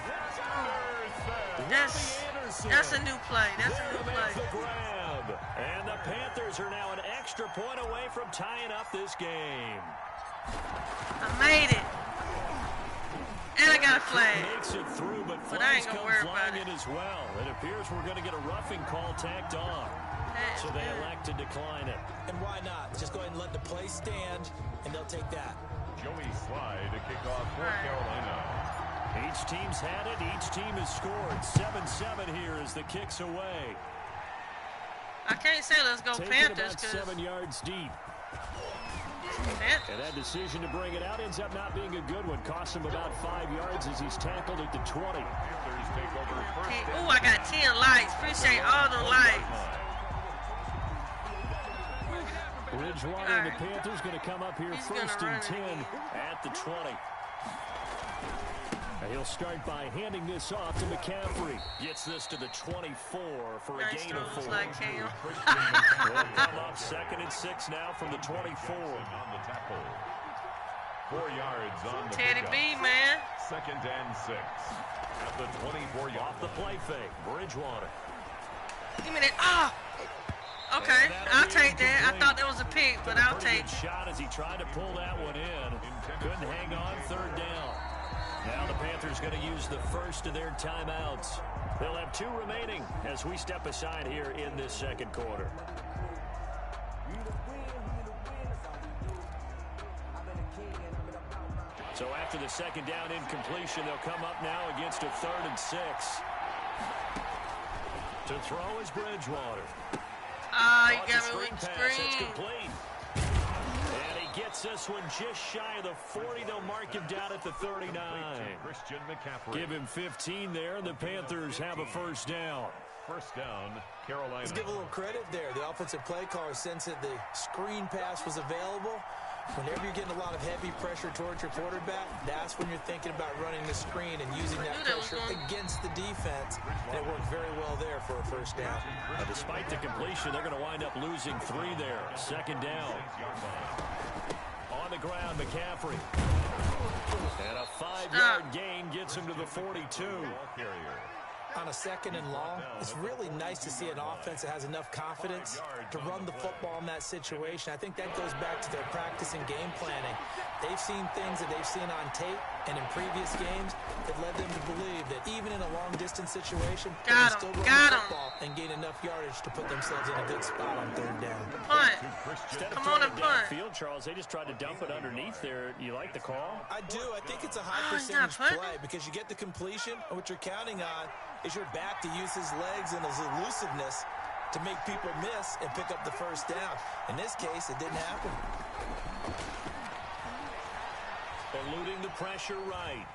That's a new play. That's a new They'll make the play. grab. And the Panthers are now an extra point away from tying up this game. I made it. And I got a flag. Makes it through, but But I flags ain't gonna come worry about flying it. in as well. It appears we're going to get a roughing call tacked on. So they elect to decline it. And why not? Just go ahead and let the play stand, and they'll take that. Joey Slye to kick off for Carolina. Each team's had it. Each team has scored. 7-7 here as the kick's away. I can't say let's go Taken Panthers about because 7 yards deep. And that decision to bring it out ends up not being a good one. Cost him about 5 yards as he's tackled at the 20. Panthers take over first down. Ooh, I got 10 likes. Appreciate all the likes. Bridgewater and the Panthers going to come up here He's first gonna and run 10 it at the 20. And he'll start by handing this off to McCaffrey. Gets this to the 24 for a Nice gain of 4. throws like Cam. Will come up 2nd and 6 now from the 24. On the tackle. 4 yards on the Teddy pickup. B, man. 2nd and 6. At the 24-yard Off the play fake, Bridgewater. Give me that. Okay, I'll take that. I thought that was a pick, but I'll take Good shot as he tried to pull that one in. Couldn't hang on third down. Now the Panthers going to use the first of their timeouts. They'll have 2 remaining as we step aside here in this second quarter. So after the second down incompletion, they'll come up now against a 3rd and 6. To throw is Bridgewater. You Off got the me with the pass, it's screen. complete. And he gets this one just shy of the 40. They'll mark him down at the 39. Christian McCaffrey. Give him 15 there, and the Panthers have a first down. First down, Carolina. Let's give a little credit there. The offensive play caller sensed that the screen pass was available. Whenever you're getting a lot of heavy pressure towards your quarterback, that's when you're thinking about running the screen and using that pressure against the defense. And it worked very well there for a first down. Despite the completion, they're going to wind up losing 3 there. Second down. On the ground, McCaffrey. And a 5-yard gain gets him to the 42. On a 2nd and long, it's really nice to see an offense that has enough confidence to run the football in that situation. I think that goes back to their practice and game planning. They've seen things that they've seen on tape and in previous games that led them to believe that even in a long-distance situation, they can still run the football and gain enough yardage to put themselves in a good spot on third down. Punt. Instead of Come on throwing and it punt. downfield, Charles, they just tried to dump it underneath there. You like the call? I do. I think it's a high he's not percentage punting. play because you get the completion, and what you're counting on is your back to use his legs and his elusiveness to make people miss and pick up the first down. In this case, it didn't happen. Eluding the pressure right.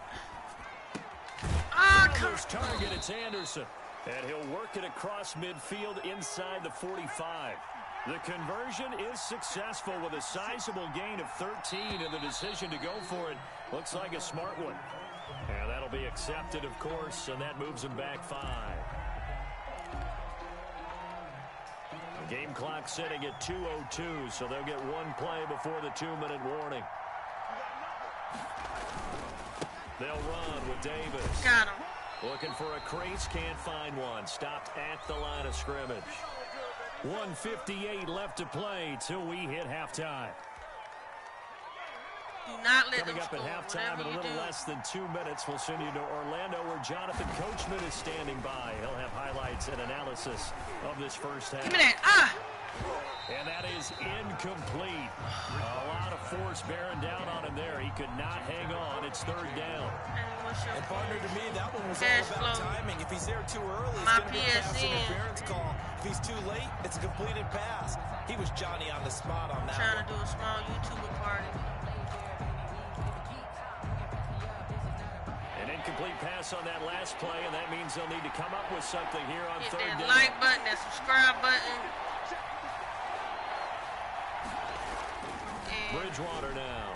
Come First target, it's Anderson. And he'll work it across midfield inside the 45. The conversion is successful with a sizable gain of 13, and the decision to go for it looks like a smart one. And that'll be accepted, of course, and that moves him back 5. The game clock sitting at 2:02, so they'll get 1 play before the 2-minute warning. They'll run with Davis. Got him. Looking for a crease, can't find one. Stopped at the line of scrimmage. 1:58 left to play till we hit halftime. Do not let Coming them up at score, halftime in a whatever you little do. less than 2 minutes, we'll send you to Orlando where Jonathan Coachman is standing by. He'll have highlights and analysis of this first half. Give me that. And that is incomplete. A lot of force bearing down on him there. He could not hang on. It's third down. And partner, to me, that one was all about timing. If he's there too early, it's going to be a pass interference call. If he's too late, it's a completed pass. He was Johnny on the spot on that one. Trying to do a small YouTuber party. An incomplete pass on that last play, and that means they'll need to come up with something here on Hit third that down. like button, that subscribe button. Bridgewater now.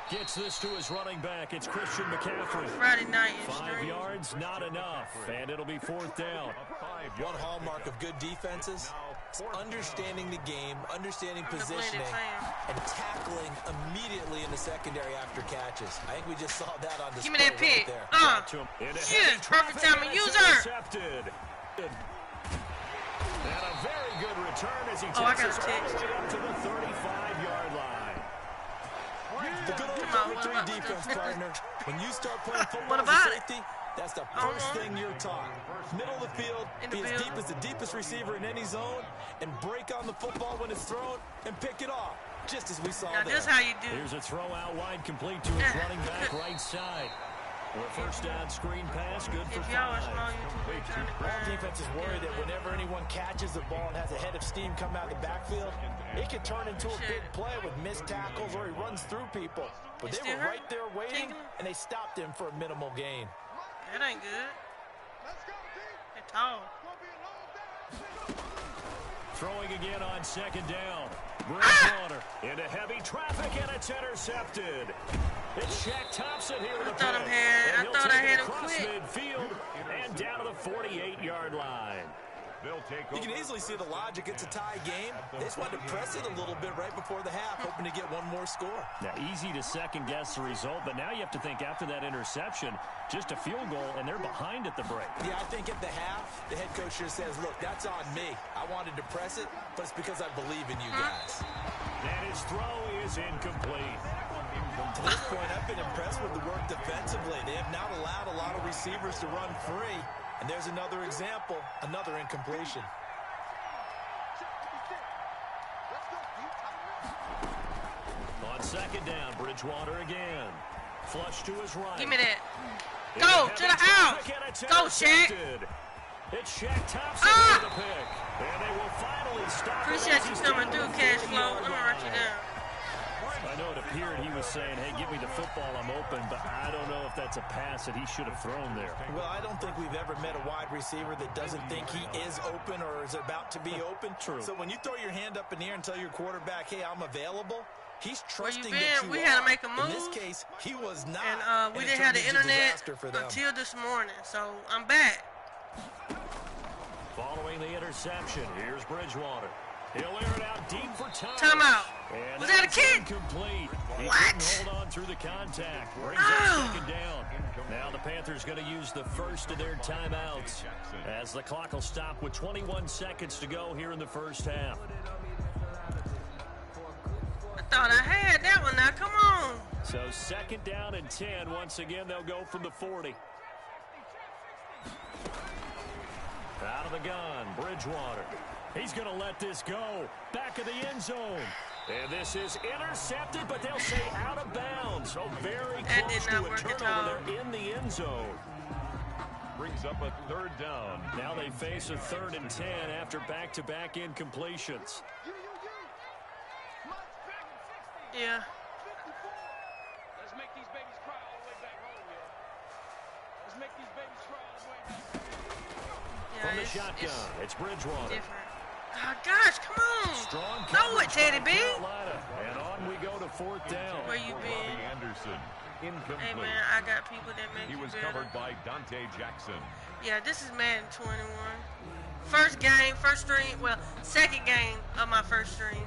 Gets this to his running back. It's Christian McCaffrey. Friday night. 5 yards, not enough. And it'll be fourth down. One hallmark of good defenses is understanding the game, understanding positioning, and tackling immediately in the secondary after catches. I think we just saw that on display. Give me that pick. Shit, perfect time to use her. And a very good return as he takes us all the way up to the 35-yard line. The good old cover 3 defense, partner. When you start playing football as a safety, that's the first thing you're taught. Middle of the field, be as deep as the deepest receiver in any zone, and break on the football when it's thrown, and pick it off, just as we saw there. That's how you do. Here's a throw out wide, complete to his running back right side. A first down screen pass, good for 5. All defenses worry that whenever anyone catches the ball and has a head of steam come out of the backfield, it can turn into a big play with missed tackles or he runs through people. But they were right there waiting, and they stopped him for a minimal gain. That ain't good. They're tall. Throwing again on second down. Bridgewater into heavy traffic, and it's intercepted. It's Shaq Thompson here with a pick. I thought I had him across quit. midfield and down to the 48-yard line. You can easily see the logic. It's a tie game. They just wanted to press it a little bit right before the half, hoping to get one more score. Now, easy to second-guess the result, but now you have to think after that interception, just a field goal, and they're behind at the break. Yeah, I think at the half, the head coach just says, look, that's on me. I wanted to press it, but it's because I believe in you guys. And his throw is incomplete. To this point, I've been impressed with the work defensively. They have not allowed a lot of receivers to run free. And there's another example, another incompletion. On second down, Bridgewater again. Flush to his right. Give me that. Go to the house. Go, Shaq. It's Shaq Thompson with the pick. And they will finally stop. Appreciate you coming through, cash flow. I'm going to write you down. I know it appeared he was saying, hey, give me the football, I'm open, but I don't know if that's a pass that he should have thrown there. Well, I don't think we've ever met a wide receiver that doesn't think he is open or is about to be open. True. So when you throw your hand up in the air and tell your quarterback, hey, I'm available, he's trusting Where you that been? you We are. had to make a move. In this case, he was not. And we didn't have the internet until this morning, so I'm back. Following the interception, here's Bridgewater. He'll air it out deep for Thomas. Timeout. And Was that a kick? Incomplete. He What? couldn't hold on through the contact. Brings up second down. Now the Panthers going to use the first of their timeouts as the clock will stop with 21 seconds to go here in the first half. I thought I had that one now. Come on. So second down and 10. Once again, they'll go from the 40. Out of the gun, Bridgewater. He's going to let this go. Back of the end zone. And this is intercepted, but they'll say out of bounds. So very close to a turnover there in the end zone. Brings up a third down. Now they face a 3rd and 10 after back-to-back incompletions. Yeah. Let's make these babies cry all the way back home, yeah. Let's make these babies cry all the way back. Yeah, From the shotgun, it's Bridgewater. Different. Oh, gosh, come on. Strong Throw it, Teddy B. And on we go to 4th down. Where you been? Robbie Anderson, incomplete. Hey, man, I got people that make He you was better. covered by Dante Jackson. Yeah, this is Madden 21. First game, first stream. Well, second game of my first stream.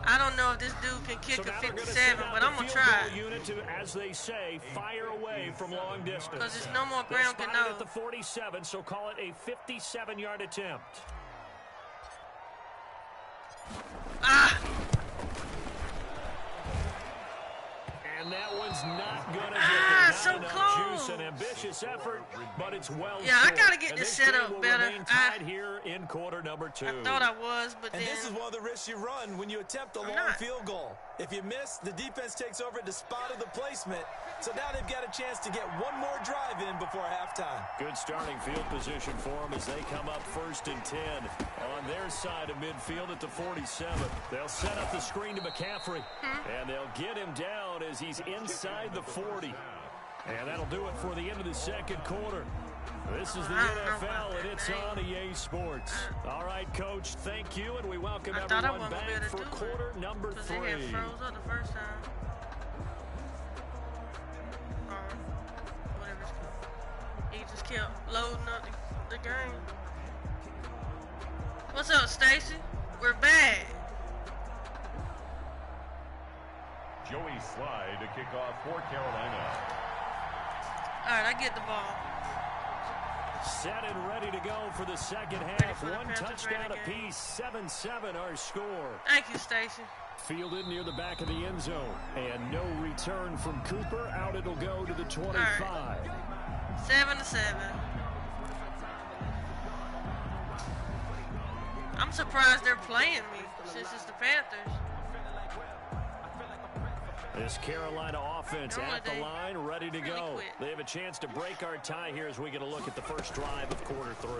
I don't know if this dude can kick a 57, but I'm going to try. Unit to, as they say, fire away from long distance. Because there's no more ground to know. At the 47, so call it a 57-yard attempt. Ah! And that one's not going to get there. so close. Juice and ambitious effort, but it's well Yeah, I short. gotta get And this game set up will better. remain tied here in quarter number 2. I thought I was, but And then this is one of the risks you run when you attempt a long not. field goal. If you miss, the defense takes over at the spot of the placement. So now they've got a chance to get one more drive in before halftime. Good starting field position for them as they come up 1st and 10 on their side of midfield at the 47. They'll set up the screen to McCaffrey, and they'll get him down as he's inside the 40. And that'll do it for the end of the second quarter. This is the NFL, and it's on EA Sports. All right, Coach, thank you, and we welcome everyone back for quarter number 3. They had froze up the first time. Whatever it's called. He just kept loading up the game. What's up, Stacy? We're back. Joey Slye to kick off for Carolina. All right, I get the ball. Set and ready to go for the second half. One touchdown apiece, 7-7 our score. Thank you, Stacy. Fielded near the back of the end zone. And no return from Cooper. Out it'll go to the 25. Right. 7-7. I'm surprised they're playing me since it's the Panthers. This Carolina offense at the line, ready to go. Quit. They have a chance to break our tie here as we get a look at the first drive of quarter 3.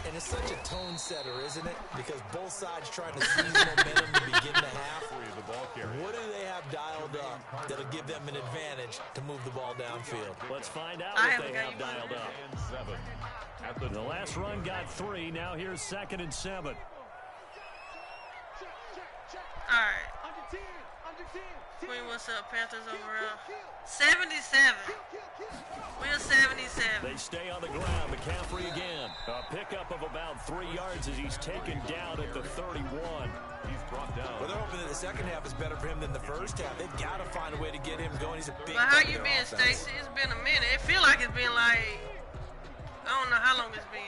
And it's such a tone setter, isn't it? Because both sides trying to seize momentum to begin the half. What do they have dialed up that'll give them an advantage to move the ball downfield? Let's find out what they have dialed up. The last run got 3. Now here's 2nd and 7. All right. Queen, what's up? Panthers overall. 77. We're 77. They stay on the ground. McCaffrey again. A pickup of about 3 yards as he's taken down at the 31. He's brought down. Well, they're hoping that the second half is better for him than the first half. They've got to find a way to get him going. He's a big But how you been, Stacey? It's been a minute. It feel like it's been like, I don't know how long it's been.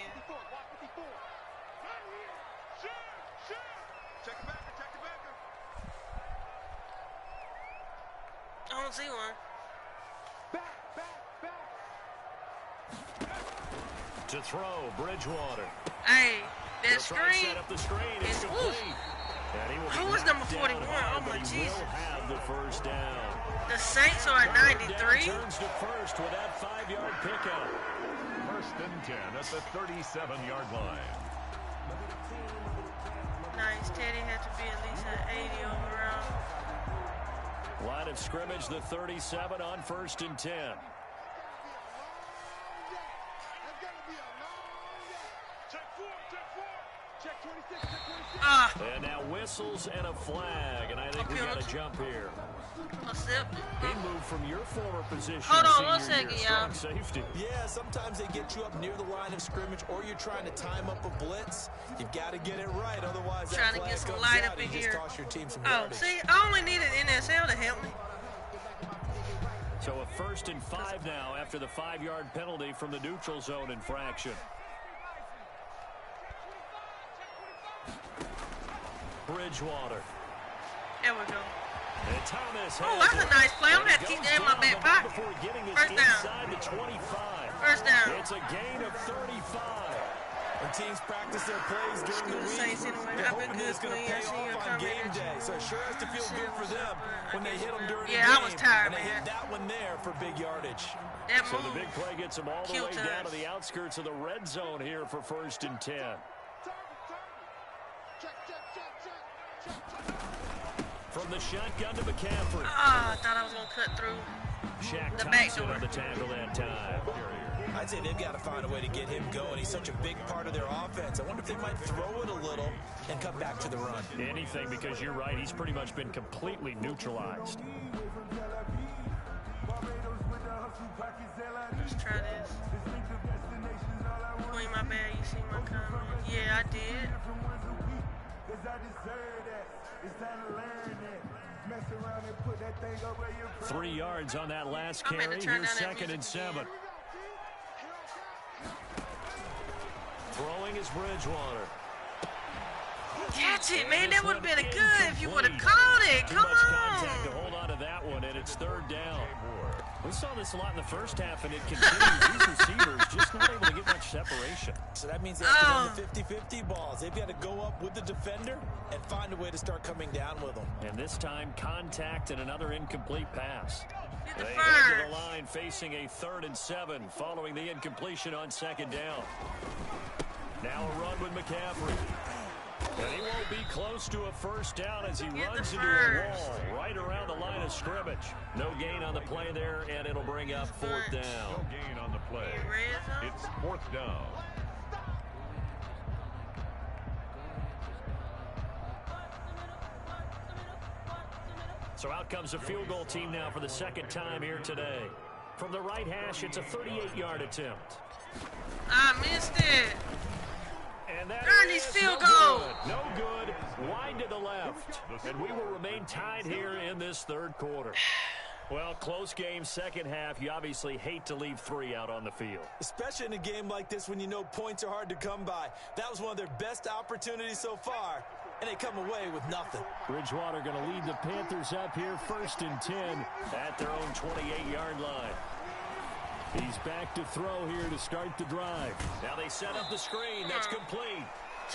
I don't see one. To throw, Bridgewater. Hey, that Set up the screen. It's complete. And he will who be was number knocked 41? down hard, Oh, my but he Jesus. will have the first down. The Saints are at 93. Turns to first with that 5-yard pickup. 1st and 10 at the 37-yard line. Nice. Teddy had to be at least at 80 overall. Line of scrimmage, the 37 on 1st and 10. And now whistles and a flag, and I think we got a jump here. He moved from your former position. Hold on 1 second, y'all. Safety. Yeah, sometimes they get you up near the line of scrimmage, or you're trying to time up a blitz. You've got to get it right, otherwise Trying that to get flag some comes light out, up in you here. just cost your team some Oh, yardage. see, I only needed NSL to help me. So a 1st and 5 now after the 5-yard penalty from the neutral zone infraction. Bridgewater. There we go. And Thomas Oh, that's a nice play. I'm going to have to keep that in my back pocket. First down. Inside the 25. First down. It's a gain of 35. When teams practice their plays during the week, Saints anyway. they're I've been hoping that it's good, going to Queen. I pay see you off on coming game at day. you. So it sure has to feel good for them when they hit them during the Yeah, game. I was tired, and they man. hit that one there for big yardage. That So the move. big play gets him all the Kill way down to time. the outskirts of the red zone here for 1st and 10. From the shotgun to McCaffrey. Ah, I thought I was going to cut through. Shaq The back Thompson door. on the tackle that time. I'd say they've got to find a way to get him going. He's such a big part of their offense. I wonder if they might throw it a little and cut back to the run. Anything, because you're right, he's pretty much been completely neutralized. Let's try this. Queen, my bad. You see my comment? Yeah, I did. 3 yards on that last I'm carry. gonna turn Here's down that 2nd and music 7. Throwing is Bridgewater. Catch it, man. That would have been a good if you would have called it. Too Come much contact to on. hold on to that one, and it's 3rd down. We saw this a lot in the first half, and it continues. These receivers just not able to get much separation. So that means they have to run the 50-50 balls. They've got to go up with the defender and find a way to start coming down with them. And this time, contact and another incomplete pass. They head to the line facing a 3rd and 7 following the incompletion on 2nd down. Now a run with McCaffrey. And he won't be close to a 1st down as he runs into a wall right around the line of scrimmage. No gain on the play there, and it'll bring up 4th down. No gain on the play. It's 4th down. So out comes a field goal team now for the 2nd time here today. From the right hash, it's a 38-yard attempt. I missed it. And that Ernie's field goal. No good. Wide to the left. And we will remain tied here in this 3rd quarter. Well, close game, 2nd half. You obviously hate to leave 3 out on the field. Especially in a game like this when you know points are hard to come by. That was one of their best opportunities so far, and they come away with nothing. Bridgewater going to lead the Panthers up here 1st and 10 at their own 28-yard line. He's back to throw here to start the drive. Now they set up the screen. That's complete.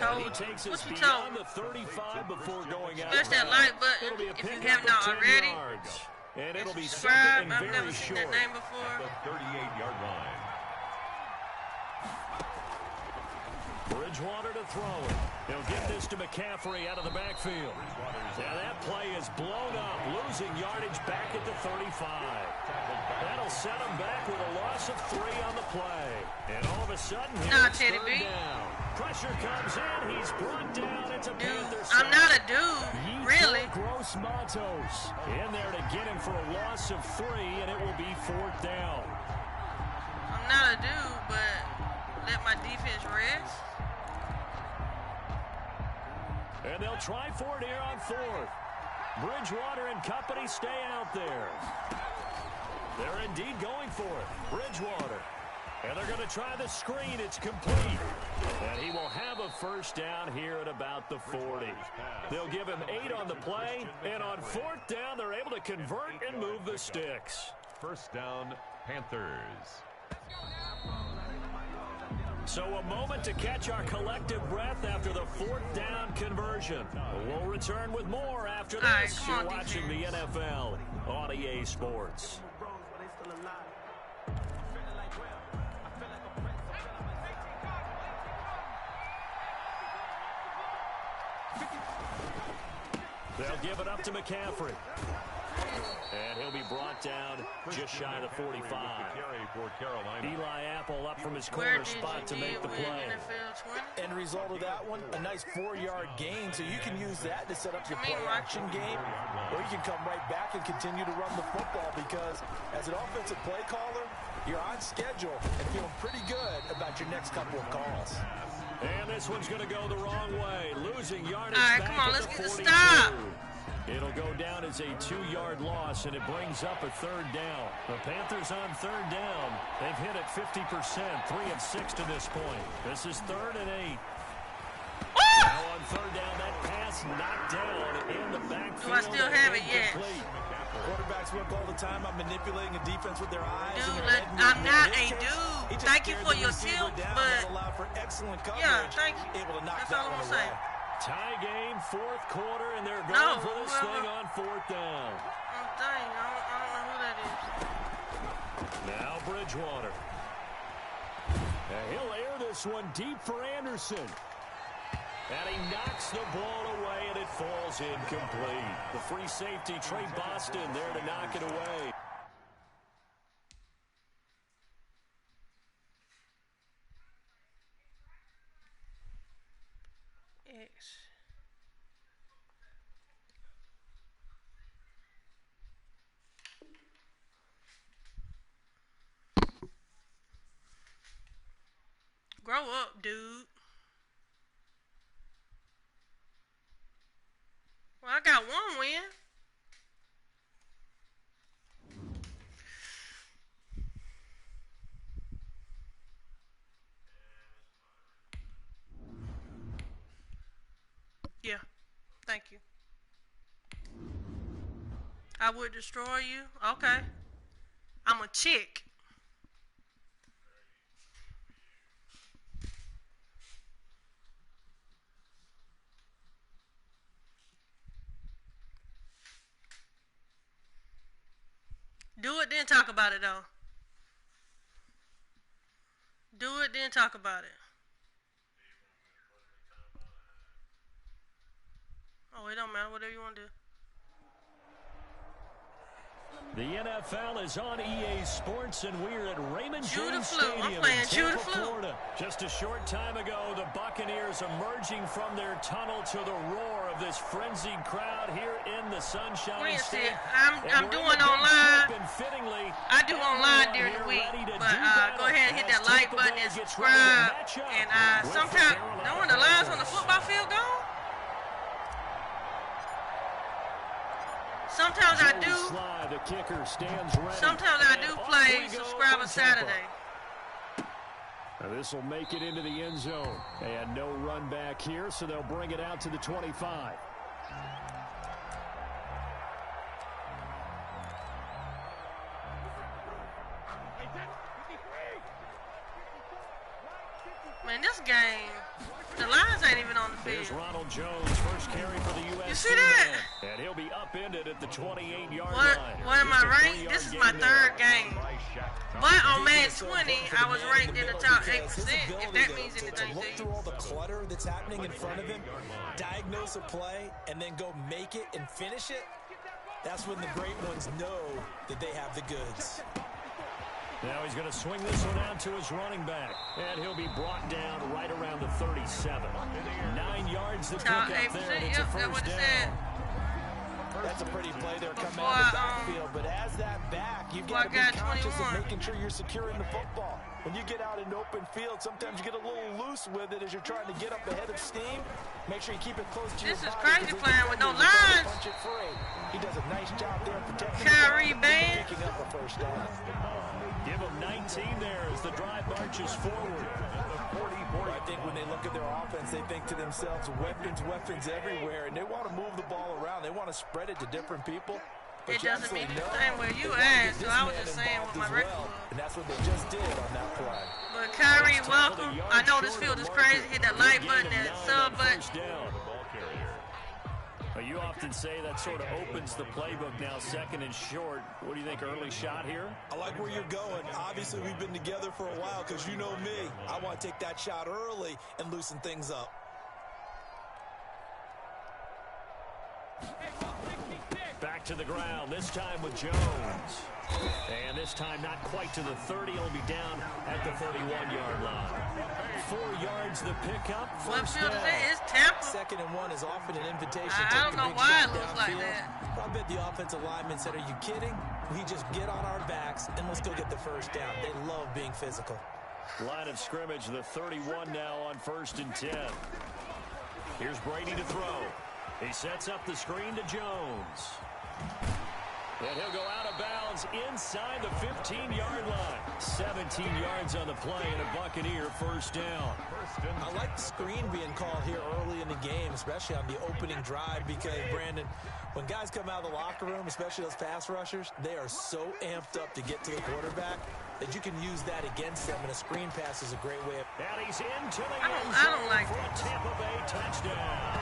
And he takes us beyond the 35 before going out. Smash that like button if you haven't already. Yards. And it'll be Subscribe. second and I've very never seen short. that name before. The 38-yard line. Bridgewater to throw it. He'll get this to McCaffrey out of the backfield. Now that play is blown up, losing yardage back at the 35. That'll set him back with a loss of 3 on the play. And all of a sudden, here's 3rd down. Pressure comes in. He's brought down. It's a Panthers. I'm not a dude, really. Gross Matos in there to get him for a loss of 3, and it will be 4th down. I'm not a dude, but let my defense rest. And they'll try for it here on 4th. Bridgewater and company stay out there. They're indeed going for it. Bridgewater. And they're going to try the screen. It's complete. And he will have a 1st down here at about the 40. They'll give him 8 on the play. And on 4th down, they're able to convert and move the sticks. 1st down, Panthers. So a moment to catch our collective breath after the 4th down conversion. We'll return with more after this. You're watching the NFL on EA Sports. They'll give it up to McCaffrey. And he'll be brought down just shy of the 45. Eli Apple up from his corner spot to make the play. End result of that one, a nice 4-yard gain, so you can use that to set up your play-action game, or you can come right back and continue to run the football because as an offensive play caller, you're on schedule and feeling pretty good about your next couple of calls. And this one's going to go the wrong way. Losing yardage back come on, at let's the get 42. the stop. It'll go down as a 2-yard loss, and it brings up a 3rd down. The Panthers on 3rd down. They've hit it 50%, 3 of 6 to this point. This is 3rd and 8. Now on 3rd down, that pass knocked down in the backfield. Do I still have it? Yes. Quarterbacks work all the time on manipulating a defense with their eyes. Dude, I'm not a dude. Thank you for your tip, but for excellent coverage, yeah, thank you. Able to knock That's that all I'm one gonna say. away. Tie game, 4th quarter, and they're going for this thing on 4th down. Dang, I don't know who that is. Now Bridgewater. And he'll air this one deep for Anderson. And he knocks the ball away, and it falls incomplete. The free safety, Trey Boston, there to knock it away. Grow up, dude. Well, I got one win. Yeah, thank you. I would destroy you? Okay. I'm a chick. Do it, then talk about it, though. Do it, then talk about it. Oh, it don't matter. Whatever you want to do. The NFL is on EA Sports, and we're at Raymond James Flu. Stadium I'm playing in Tampa, Flu. Florida. Just a short time ago, the Buccaneers emerging from their tunnel to the roar of this frenzied crowd here in the Sunshine State. I'm doing online. I do online during the week, but go ahead and hit that like button and subscribe. And sometimes, when the lines on the football field gone? Sometimes I do. Sometimes I do play Subscriber Saturday. This will make it into the end zone. And no run back here, so they'll bring it out to the 25. Man, this game, the lines ain't even on the field. Here's Ronald Jones, first carry for the U.S. You see that? And he'll be upended at the 28-yard line. What am I ranked? This is my third game. But on Madden 20, I was ranked in the top 8%, if that means anything to Look you. through all the clutter that's happening in front of him, diagnose a play, and then go make it and finish it. That's when the great ones know that they have the goods. Now he's going to swing this one out to his running back. And he'll be brought down right around the 37. 9 yards to pick up there. It's a first down. That's a pretty play there coming out of the backfield. But as that back, you've got to be conscious of making sure you're securing the football. When you get out in open field, sometimes you get a little loose with it as you're trying to get up ahead of steam. Make sure you keep it close to your body. This is crazy playing with no lines. He does a nice job there protecting Kyrie Band. picking up a first down. Give him 19 there as the drive marches forward. I think when they look at their offense, they think to themselves, weapons everywhere, and they want to move the ball around. They want to spread it to different people. It doesn't mean the same way you asked, so I was just saying what my record was. And that's what they just did on that play. But Kyrie, welcome. I know this field is crazy. Hit that like button and sub button. You often say that sort of opens the playbook now, second and short. What do you think, early shot here? I like where you're going. Obviously, we've been together for a while because you know me. I want to take that shot early and loosen things up. Back to the ground, this time with Jones. And this time not quite to the 30. He'll be down at the 31-yard line. 4 yards the pickup. What field is it? It's Tampa. Second and one is often an invitation. I don't know why it looks like that. I bet the offensive lineman said, are you kidding? We just get on our backs and let's go get the first down. They love being physical. Line of scrimmage, the 31 now on 1st and 10. Here's Brady to throw. He sets up the screen to Jones. And he'll go out of bounds inside the 15-yard line. 17 yards on the play and a Buccaneer first down. I like the screen being called here early in the game, especially on the opening drive, because, Brandon, when guys come out of the locker room, especially those pass rushers, they are so amped up to get to the quarterback that you can use that against them, and a screen pass is a great way of... And he's into the end I don't like for a Tampa Bay touchdown.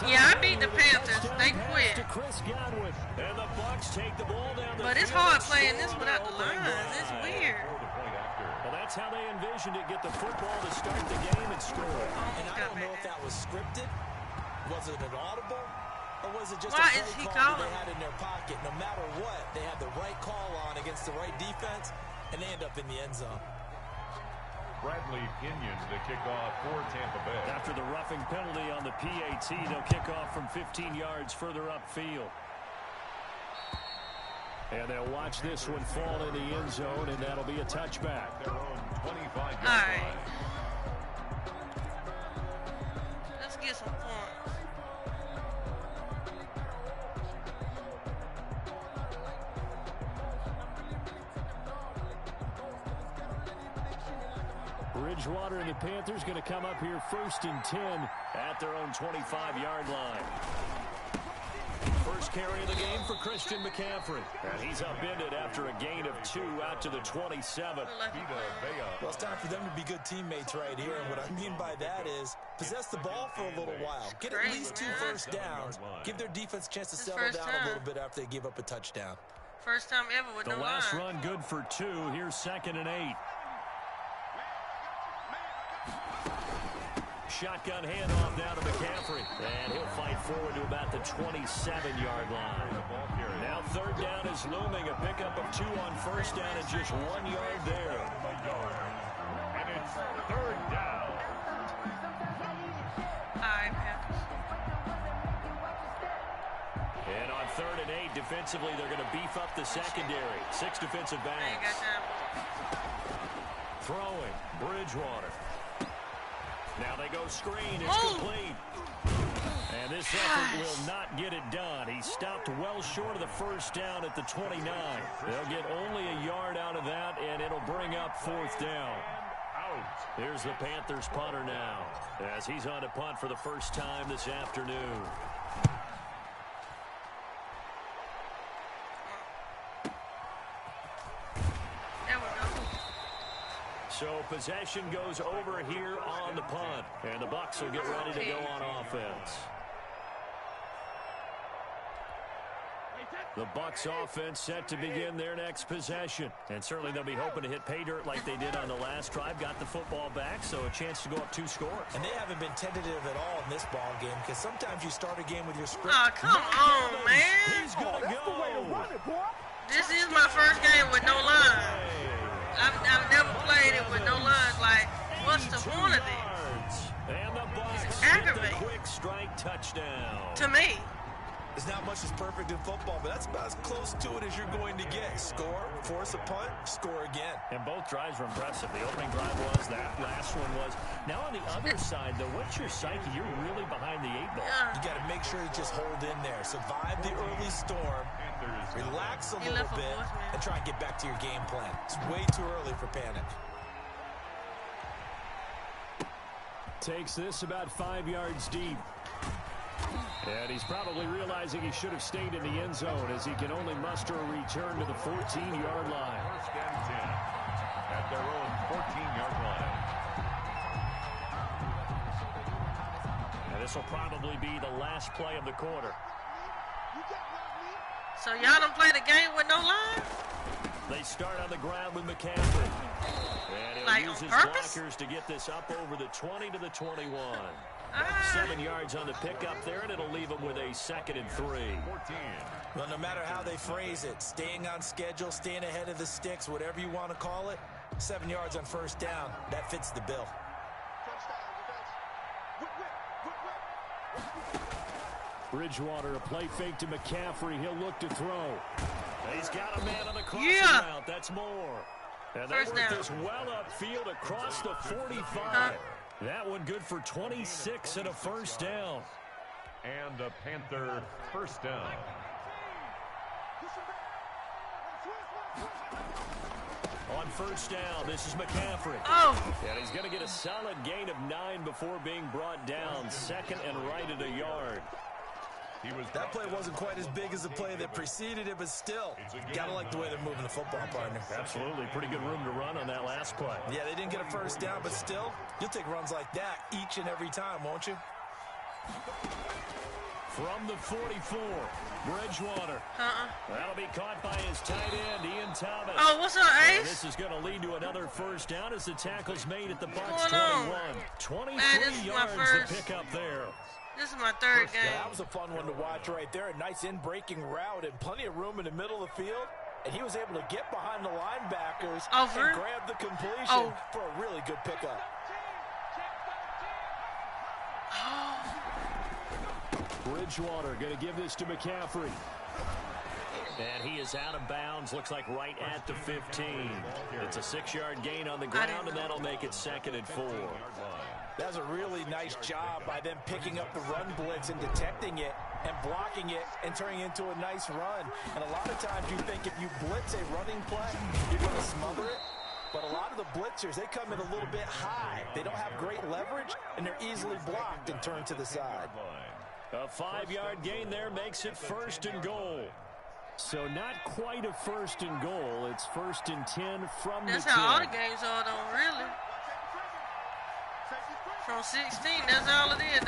Yeah, I beat the Panthers. They quit. And the Bucs take the ball down the But it's hard playing this without the lines. It's weird. Well, that's how they envisioned it. Get the football to start the game and score. And I don't know if that was scripted. Was it an audible? Or was it just Why a is he play call calling? they had in their pocket? No matter what, they had the right call on against the right defense, and they end up in the end zone. Bradley Pinion, the kickoff for Tampa Bay. After the roughing penalty on the PAT, they'll kick off from 15 yards further upfield. And they'll watch this one fall in the end zone, and that'll be a touchback. Their own 25-yard All right. line. Let's get some points. Bridgewater and the Panthers going to come up here 1st and 10 at their own 25-yard line. First first carry of the game for Christian McCaffrey. And he's upended after a gain of 2 out to the 27. Well, it's time for them to be good teammates right here. And what I mean by that is possess the ball for a little while. Get at least 2 first downs. Give their defense a chance to settle down a little bit after they give up a touchdown. First time ever with no line. The last run good for 2. Here's 2nd and 8. Shotgun handoff now to McCaffrey. And he'll fight forward to about the 27-yard line. Now 3rd down is looming. A pickup of 2 on first down and just 1 yard there. And it's 3rd down. And on 3rd and 8, defensively, they're going to beef up the secondary. 6 defensive backs. Throwing. Bridgewater. Now they go screen. It's complete. And this effort will not get it done. He stopped well short of the first down at the 29. They'll get only a yard out of that, and it'll bring up 4th down. Here's the Panthers punter now, as he's on to punt for the first time this afternoon. So possession goes over here on the punt, and the Bucs will get ready to go on offense. The Bucs offense set to begin their next possession, and certainly they'll be hoping to hit pay dirt like they did on the last drive. Got the football back, so a chance to go up 2 scores. And they haven't been tentative at all in this ball game, because sometimes you start a game with your script. Oh, come on, man. He's gonna go. This is my first game with no line. I've never played it with no lines. Like, what's the point of this? And the Bucs aggravating. Quick strike touchdown. To me. There's not much that's perfect in football, but that's about as close to it as you're going to get. Score, force a punt, score again. And both drives were impressive. The opening drive was, that last one was. Now on the other side, though, what's your psyche? You're really behind the 8 ball. You got to make sure you just hold in there. Survive the early storm, relax a little bit, and try and get back to your game plan. It's way too early for panic. Takes this about 5 yards deep. And he's probably realizing he should have stayed in the end zone, as he can only muster a return to the 14-yard line. 1st and 10 at their own 14-yard line. And this will probably be the last play of the quarter. So y'all don't play the game with no line? They start on the ground with McCaffrey. And he'll like use his purpose? blockers to get this up over the 20 to the 21. 7 yards on the pickup there, and it'll leave them with a 2nd and 3. 14. Well, no matter how they phrase it, staying on schedule, staying ahead of the sticks, whatever you want to call it, 7 yards on first down, that fits the bill. Bridgewater, a play fake to McCaffrey. He'll look to throw. He's got a man on the crossing route. That's more. And they work this well upfield across the 45. That one good for 26 and a first down. And a Panther first down. On first down, this is McCaffrey. And he's going to get a solid gain of 9 before being brought down. 2nd and right at a yard. That play wasn't quite as big as the play that preceded it, but still, gotta like the way they're moving the football, partner. Absolutely. Pretty good room to run on that last play. Yeah, they didn't get a first down, but still, you'll take runs like that each and every time, won't you? From the 44, Bridgewater. That'll be caught by his tight end, Ian Thomas. Oh, what's up, Ace? And this is going to lead to another first down as the tackle's made at the Bucs 21. 23 yards to pick up there. This is my 3rd game. That was a fun one to watch right there. A nice in-breaking route and plenty of room in the middle of the field. And he was able to get behind the linebackers and grab the completion for a really good pickup. Bridgewater going to give this to McCaffrey. And he is out of bounds, looks like right at the 15. It's a 6-yard gain on the ground, and that'll make it 2nd and 4. That was a really nice job by them picking up the run blitz and detecting it and blocking it and turning it into a nice run. And a lot of times you think if you blitz a running play, you're going to smother it. But a lot of the blitzers, they come in a little bit high. They don't have great leverage, and they're easily blocked and turned to the side. A 5-yard gain there makes it 1st and goal. So not quite a 1st and goal. It's 1st and 10 from the 10. That's how all the games are, though, really. From 16, that's all it is.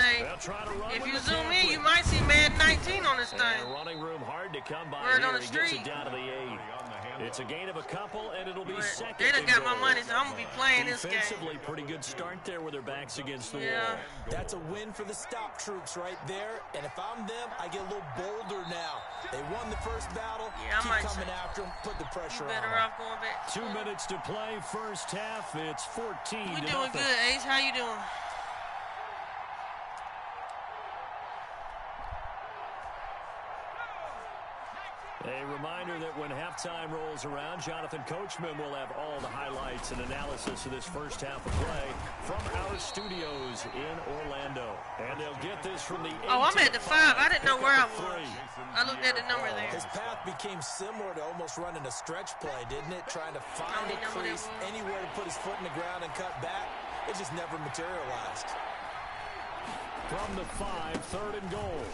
If you zoom in, you might see Madden 19 on this thing. Running room hard to come by. Word on the He street. gets it down to the 8. It's a gain of a couple, and it'll be But 2nd. they done got my money, so I'm going to be playing this game. Defensively, pretty good start there with their backs against the wall. That's a win for the stop troops right there. And if I'm them, I get a little bolder now. They won the first battle. Yeah, Keep coming after them. Put the pressure on them. Better off going back. 2 minutes to play, first half. It's 14 We to doing nothing. good, Ace. How you doing? A reminder that when halftime rolls around, Jonathan Coachman will have all the highlights and analysis of this first half of play from our studios in Orlando. And they'll get this from the 8. Oh, I'm at the 5. I didn't know where I was. I looked at the number there. His path became similar to almost running a stretch play, didn't it? Trying to find a crease, anywhere to put his foot in the ground and cut back. It just never materialized. From the 5, 3rd and goal.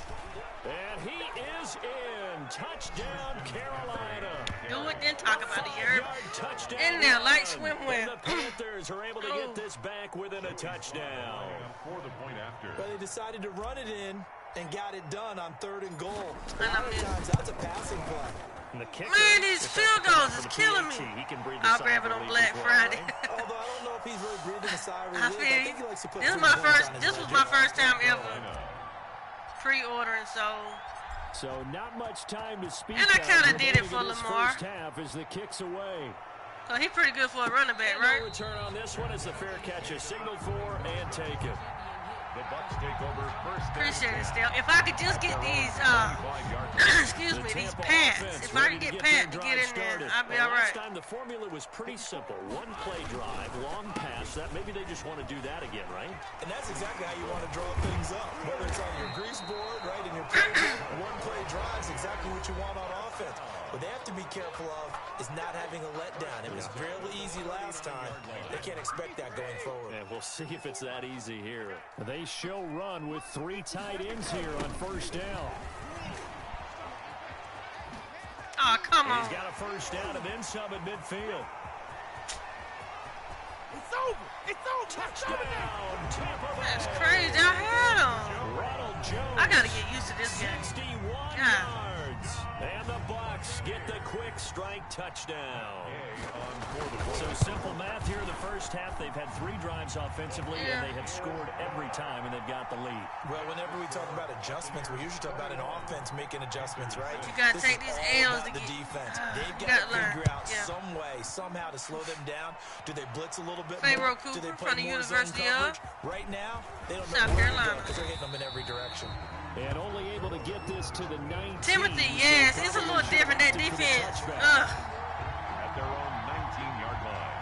And he is in. Touchdown, Carolina. Do it, then talk about it. You heard? Touchdown. In there, like swimwear. The Panthers are able to get this back within a touchdown. For the point after. But they decided to run it in and got it done on 3rd and goal. And A lot of times, that's a passing play. And the kicker, Man, these field goals is killing me. He can breathe I'll grab it on Black Friday. Although I don't know if he's really breathing a sigh of I relief. feel I you. think he likes to put This two is my points first. on his This was ledger. my first time ever pre-ordering, So not much time to speak. And I kinda of. did it for This Lamar. First half as the kicks away. So he's pretty good for a running back, And right? no return on this one as the fair catch is signaled for and taken. The Bucks take over first. Appreciate it, Steph. If I could just get these, excuse me, these pads. If I could get pads to get in there, I'd be all right. Last time the formula was pretty simple. One play drive, long pass. That maybe they just want to do that again, right? And that's exactly how you want to draw things up. Whether it's on your grease board, right, in your playbook, one-play drive is exactly what you want on offense. What they have to be careful of is not having a letdown. It was really easy last time. They can't expect that going forward. And we'll see if it's that easy here. They show run with 3 tight ends here on first down. Oh, come on. He's got a first down and then some at midfield. It's over. It's over. Touchdown, Tampa Bay. That's crazy. I had him. Ronald Jones. I got to get used to this game. 61 God. yards. And the Bucks get the quick strike touchdown. So simple math here in the first half. They've had 3 drives offensively, and they have scored every time, and they've got the lead. Well, whenever we talk about adjustments, we usually talk about an offense making adjustments, right? You got to take these L's to the get defense. They've you got to gotta figure learn. out some way, somehow to slow them down. Do they blitz a little bit Pharaoh more? Do they Cooper from play the more zone University coverage? of Right now, they don't South know where to Carolina. go because they're hitting them in every direction. And only able to get this to the 19. Timothy, yes, it's a little different, that defense. At their own 19-yard line.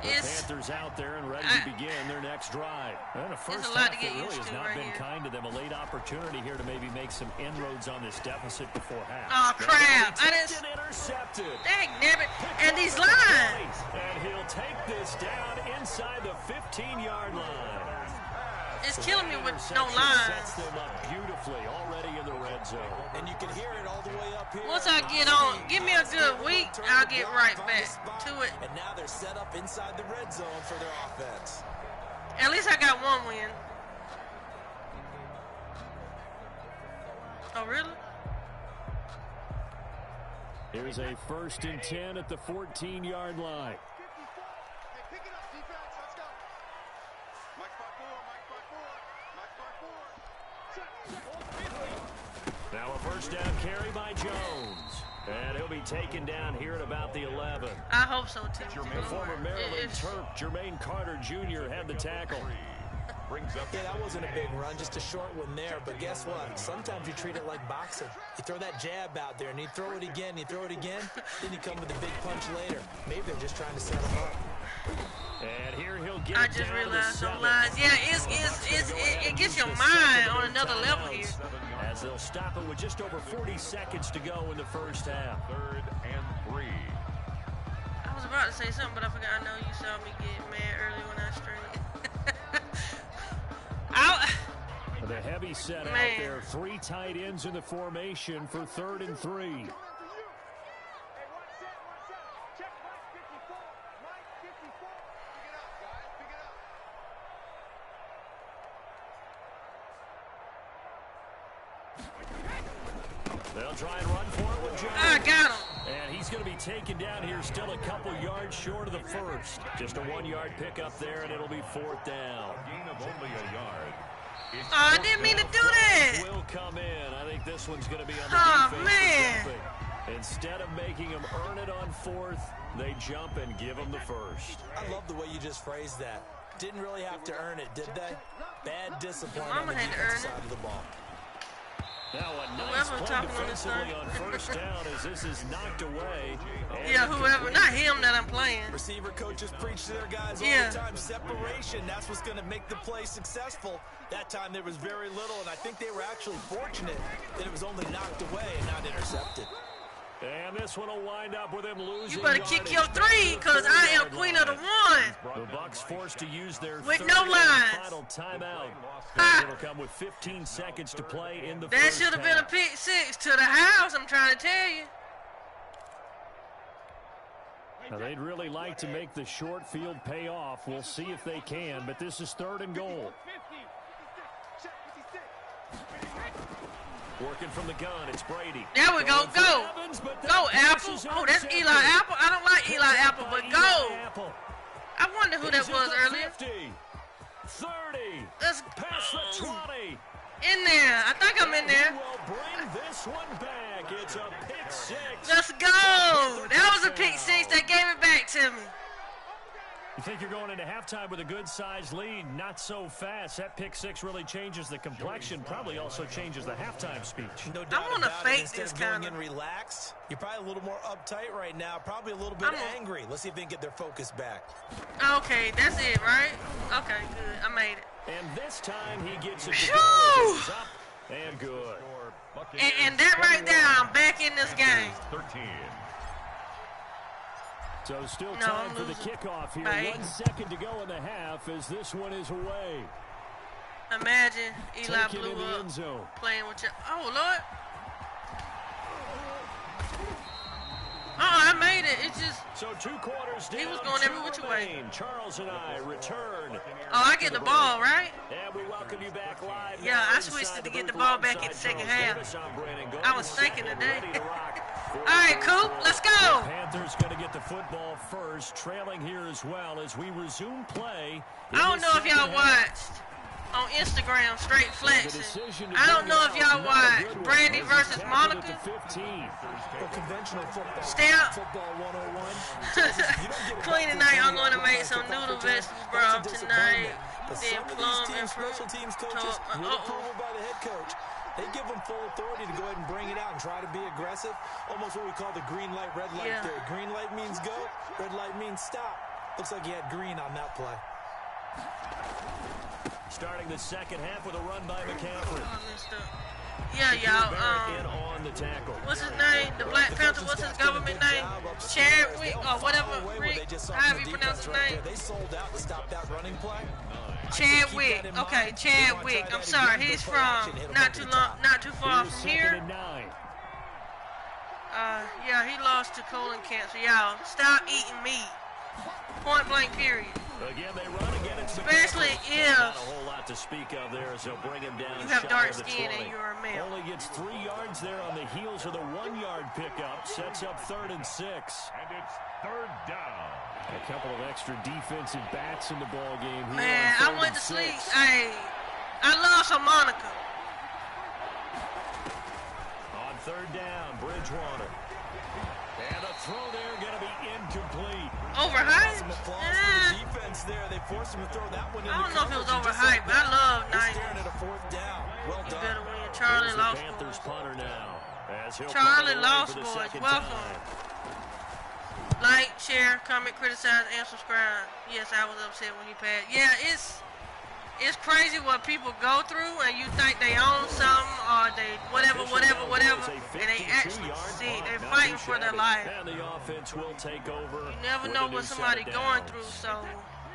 It's Panthers out there and ready to begin their next drive. And a first lot half to get that really used has to not right been here. kind to them. A late opportunity here to maybe make some inroads on this deficit before half. Oh, crap. I Tipped didn't. and intercepted. Dang, nabbit. And these lines. And he'll take this down inside the 15-yard line. It's killing me with no Interception lines. Sets them up beautifully already in the red zone. And you can hear it all the way up here. Once I get on, give me a good week, I'll get right back to it. And now they're set up inside the red zone for their offense. At least I got one win. Oh, really? Here's a 1st and 10 at the 14-yard line. Hey, pick it up, defense. Let's go. Mike 5-4. Now a first down carry by Jones. And he'll be taken down here at about the 11. I hope so, too. The former Maryland Terp, Jermaine Carter Jr. had the tackle. Yeah, that wasn't a big run, just a short one there. But guess what? Sometimes you treat it like boxing. You throw that jab out there, and you throw it again, you throw it again, then you come with a big punch later. Maybe they're just trying to set him up. And here he'll get I it just down realized to the no 7. lines. Yeah, it gets your mind on another level here. As they'll stop it with just over 40 seconds to go in the first half. 3rd and 3. was about to say something, but I forgot. I know you saw me get mad early when I streamed. The heavy set out there. 3 tight ends in the formation for 3rd and 3. They'll try and run for it with Jones. I got him. And he's going to be taken down here, still a couple yards short of the first. Just a 1-yard pickup there, and it'll be 4th down. A gain of only a yard. Oh, I didn't mean to do that. Will come in. I think this one's going to be on the defense. Man. Instead of making him earn it on 4th, they jump and give him the first. I love the way you just phrased that. Didn't really have to earn it, did they? Bad discipline on the defensive side of the ball. Now a nice play defensively on 1st down as this is knocked away. Yeah, whoever, not him that I'm playing. Receiver coaches preach to their guys all the time. Separation, that's what's going to make the play successful. That time there was very little, and I think they were actually fortunate that it was only knocked away and not intercepted. And this one will wind up with him losing. You better kick your 3, because I am queen of the 1. The Bucks forced to use their with no lines. Final timeout. It'll come with 15 seconds to play in the that first should have been a pick 6 to the house, I'm trying to tell you. Now they'd really like to make the short field pay off. We'll see if they can, but this is 3rd and goal. Working from the gun, it's Brady. There we go, go. Go, Apple. Oh, that's Eli Apple. I don't like Eli Apple, but go. I wonder who that was earlier. 50, 30, let's past the 20. In there. I think I'm in there. Will bring this one back. It's a pick 6. Let's go. That was a pick 6 that gave it back to me. You think you're going into halftime with a good-sized lead? Not so fast. That pick 6 really changes the complexion. Probably also changes the halftime speech. No doubt I want to fake instead this of kind going in relaxed, you're probably a little more uptight right now. Probably a little bit angry. Let's see if they can get their focus back. Okay, that's it, right? Okay, good. I made it. And this time he gets it to go. Up and good. And that right there, I'm back in this game. 13. So still time for the kickoff here. 1 second to go in the half as this one is away. Imagine Eli blew up playing with you. Oh, Lord. I made it. It just... So 2 quarters down. He was going every which way. Charles and I return. Oh, I get the ball, right? And we welcome you back live. Yeah, I switched it to get the ball back in the second half. I was thinking today. All right, Coop, let's go. Panthers going to get the football first, trailing here as well as we resume play. I don't know if y'all watched on Instagram, straight flexing. I don't know if y'all watched Brandy versus Monica. Conventional football. Stamp. Football 101. Cleaning night, I'm going to make some noodle vegetable broth tonight. Then plum and fruit. Special teams coaches, with approval by the head coach, they give them full authority to go ahead and bring it out and try to be aggressive. Almost what we call the green light, red light theory. Green light means go, red light means stop. Looks like he had green on that play. Starting the second half with a run by McCaffrey. Yeah, y'all. On the tackle. What's his name? The Black Panther. What's his government name? Chadwick or whatever. Rick, however you pronounce his name. They sold out to stop that running play. Chadwick. Okay, Chadwick. I'm sorry. He's from not too far from here. Yeah, he lost to colon cancer. Y'all, stop eating meat. Point blank, period. Again, they run again. Especially if not a whole lot to speak of there, so bring him down. You have dark skin and you're a male. Only gets 3 yards there on the heels of the 1-yard pickup. Sets up 3rd and 6. And it's 3rd down. A couple of extra defensive bats in the ball game here. Man, I went to sleep. I love some Monica. On 3rd down, Bridgewater. And a throw there going to be incomplete. Overhyped? Defense there. They forced him to throw that one in. I don't know if it was overhyped, but I love 90. At a 4th down. Well done. Better win. Charlie lost. Panthers punter now. Charlie lost, boys. Welcome. Like, share, comment, criticize, and subscribe. Yes, I was upset when he passed. Yeah, it's it's crazy what people go through, and you think they own something or they whatever, and they actually see they're fighting for their life. And the offense will take over. You never know what somebody's going through, so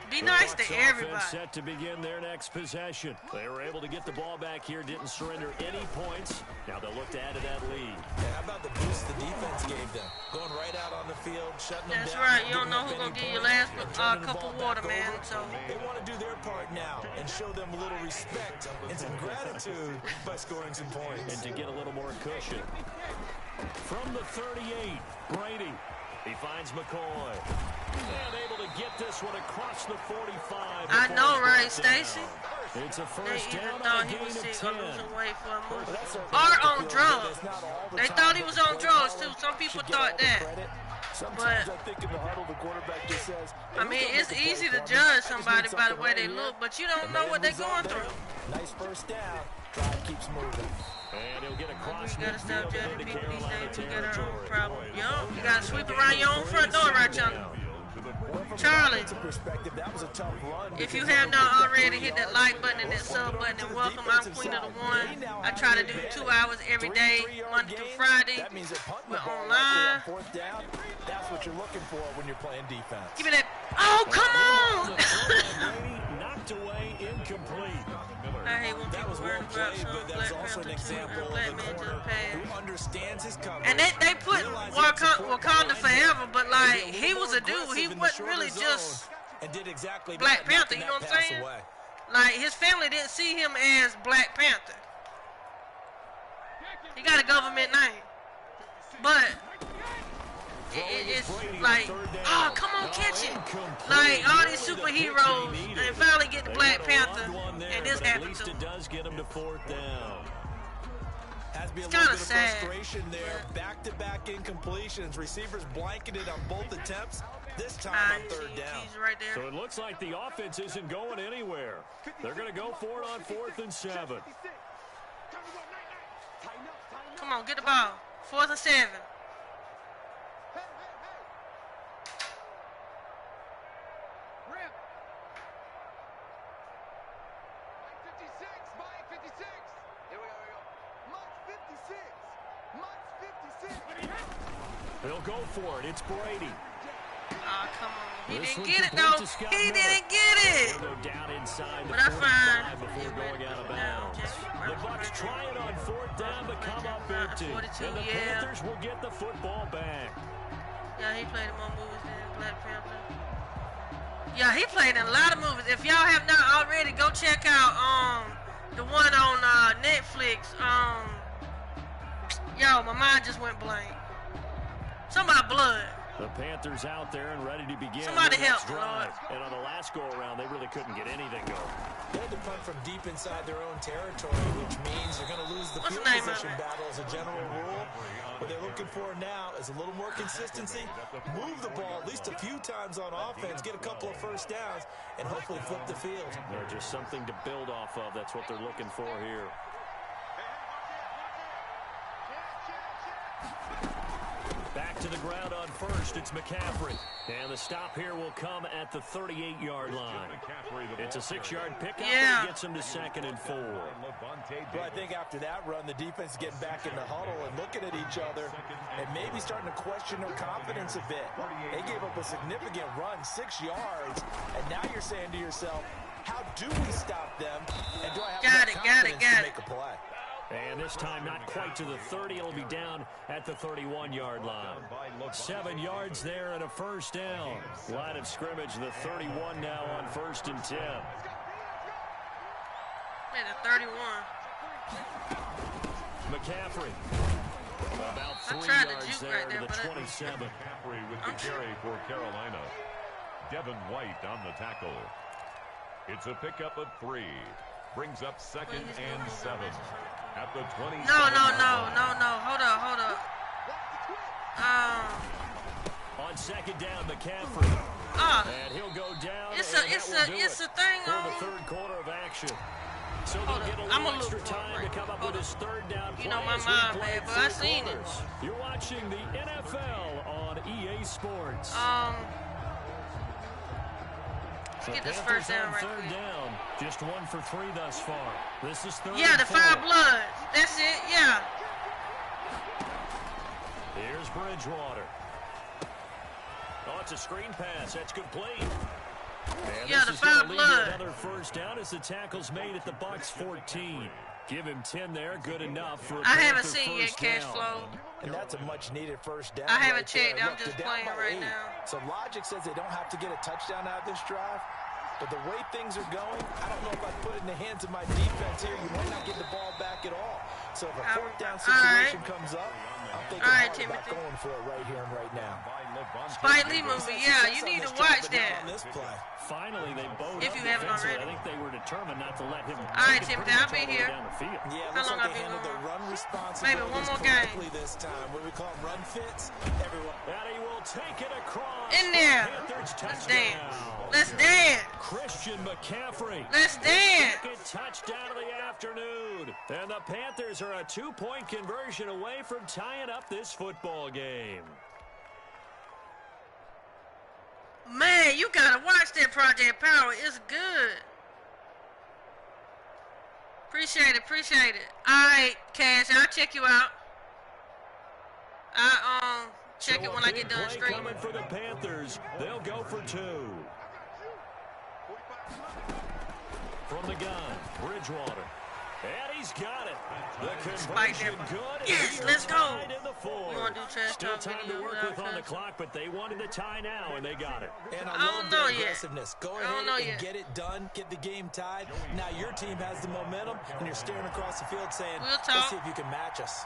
be nice to everybody. Set to begin their next possession. They were able to get the ball back here, didn't surrender any points. Now they'll look to add to that lead. Yeah, how about the boost the defense gave them? Going right out on the field, shutting them down. That's right. You don't know who's going to give you your last cup of water, man. So they want to do their part now and show them a little respect and some gratitude by scoring some points. And to get a little more cushion. From the 38, Brady. He finds McCoy. And able to get this one across the 45. I know, right, Stacy? It's a first down. Thought he was sick or losing weight for a move. Or on drugs. They thought he was on drugs, too. Some people thought that. But, I mean, it's easy to judge somebody by the way they look, but you don't know what they're going through. Nice first down. Drive keeps moving. And he'll get across. You gotta stop judging people these days. We got our own problem. Yo, you gotta sweep around your own front door, right, Charlie? Charlie, if you have not already, hit that like button and that sub button and welcome. I'm Queen of the One. I try to do 2 hours every day, Monday through Friday. We're online. That's what you're looking for when you're playing defense. Give me that. Oh, come on! Knocked away, incomplete. I hate when people worry about some Black Panther too, and a black man just passed. And they put Wakanda Forever, but like, he was a dude. He wasn't really just Black Panther, you know what I'm saying? Like, his family didn't see him as Black Panther. He got a government name. But it's like, oh, come on, catch it. Like, all these superheroes, and finally get the Black Panther, and this happened to him. Does get him to fourth down. It's kind of sad. Frustration there. Back-to-back incompletions. Receivers blanketed on both attempts. This time on third down. Right there. So it looks like the offense isn't going anywhere. They're going to go for it on 4th and 7. Come on, get the ball. 4th and 7. They'll go for it. It's Brady. Oh, come on. He didn't get it, though. He didn't get it. Go down inside but that's fine. Before going out of bounds. The Bucs try it on 4th down to come up empty. 42, and the Panthers will get the football back. Yeah, he played in more movies than Black Panther. Yeah, he played in a lot of movies. If y'all have not already, go check out the one on Netflix. Yo, my mind just went blank. Something about blood. The Panthers out there and ready to begin. Somebody help, Lord. And on the last go-around, they really couldn't get anything going. They had to punt from deep inside their own territory, which means they're going to lose the field position battle as a general rule. What they're looking for now is a little more consistency, move the ball at least a few times on offense, get a couple of first downs, and hopefully flip the field. They're just something to build off of. That's what they're looking for here. Back to the ground on first, it's McCaffrey. And the stop here will come at the 38-yard line. It's a 6-yard pickup that gets him to 2nd and 4. Well, I think after that run, the defense is getting back in the huddle and looking at each other and maybe starting to question their confidence a bit. They gave up a significant run, 6 yards, and now you're saying to yourself, how do we stop them? And do I have enough confidence to make a play? And this time not quite to the 30. It'll be down at the 31-yard line. 7 yards there and a first down. Line of scrimmage, the 31 now on 1st and 10. The 31. McCaffrey. About 3 yards there right to the 27. McCaffrey with the carry for Carolina. Devin White on the tackle. It's a pickup of 3. Brings up 2nd and 7. At the 20. No. Hold up. On 2nd down, McCaffrey. And he'll go down. It's a thing for the 3rd quarter of action. So they'll get a little extra time to come up with his 3rd down play. You know my mind, man, but I seen it. You're watching the NFL on EA Sports. Get this first down right quick. Down. Just 1 for 3 thus far. This is third. Yeah, the 5 bloods. That's it. Yeah. Here's Bridgewater. Oh, it's a screen pass. That's complete. And yeah, the 5 blood. Another first down as the tackle's made at the Bucs 14. Give him 10 there. Good enough for a I haven't seen yet cash flow. And that's a much-needed first down. I haven't checked. I'm just playing right now. So logic says they don't have to get a touchdown out of this drive. But the way things are going, I don't know if I'd put it in the hands of my defense here. You might not get the ball back at all. So if a fourth down situation comes up, I'm thinking hard about going for it right here and right now. Spike Lee movie, yeah, you need to watch that. Finally, they bowed if you haven't already. I think they were determined not to let him. All right, Timothy, I'll be here. Yeah, how long like they handled the run maybe one more game. This time, what we call run fits. Everyone. And he will take it across. In there. Let's dance. Let's dance. Christian McCaffrey. Let's dance. Second touchdown of the afternoon. And the Panthers are a 2-point conversion away from tying up this football game. Man, you gotta watch that Project Power. It's good. Appreciate it, appreciate it. Alright, Cash, I'll check you out. I'll check it when I get done streaming. Coming for the Panthers. They'll go for 2. From the gun, Bridgewater. And he's got it. The conversion good. Yes, let's go. We want to do trash Still talk time video to work with on the clock, but they wanted the tie now, and they got it. And I don't know yet. Go ahead and get it done. Get the game tied. Now your team has the momentum, and you're staring across the field saying, let's see if you can match us.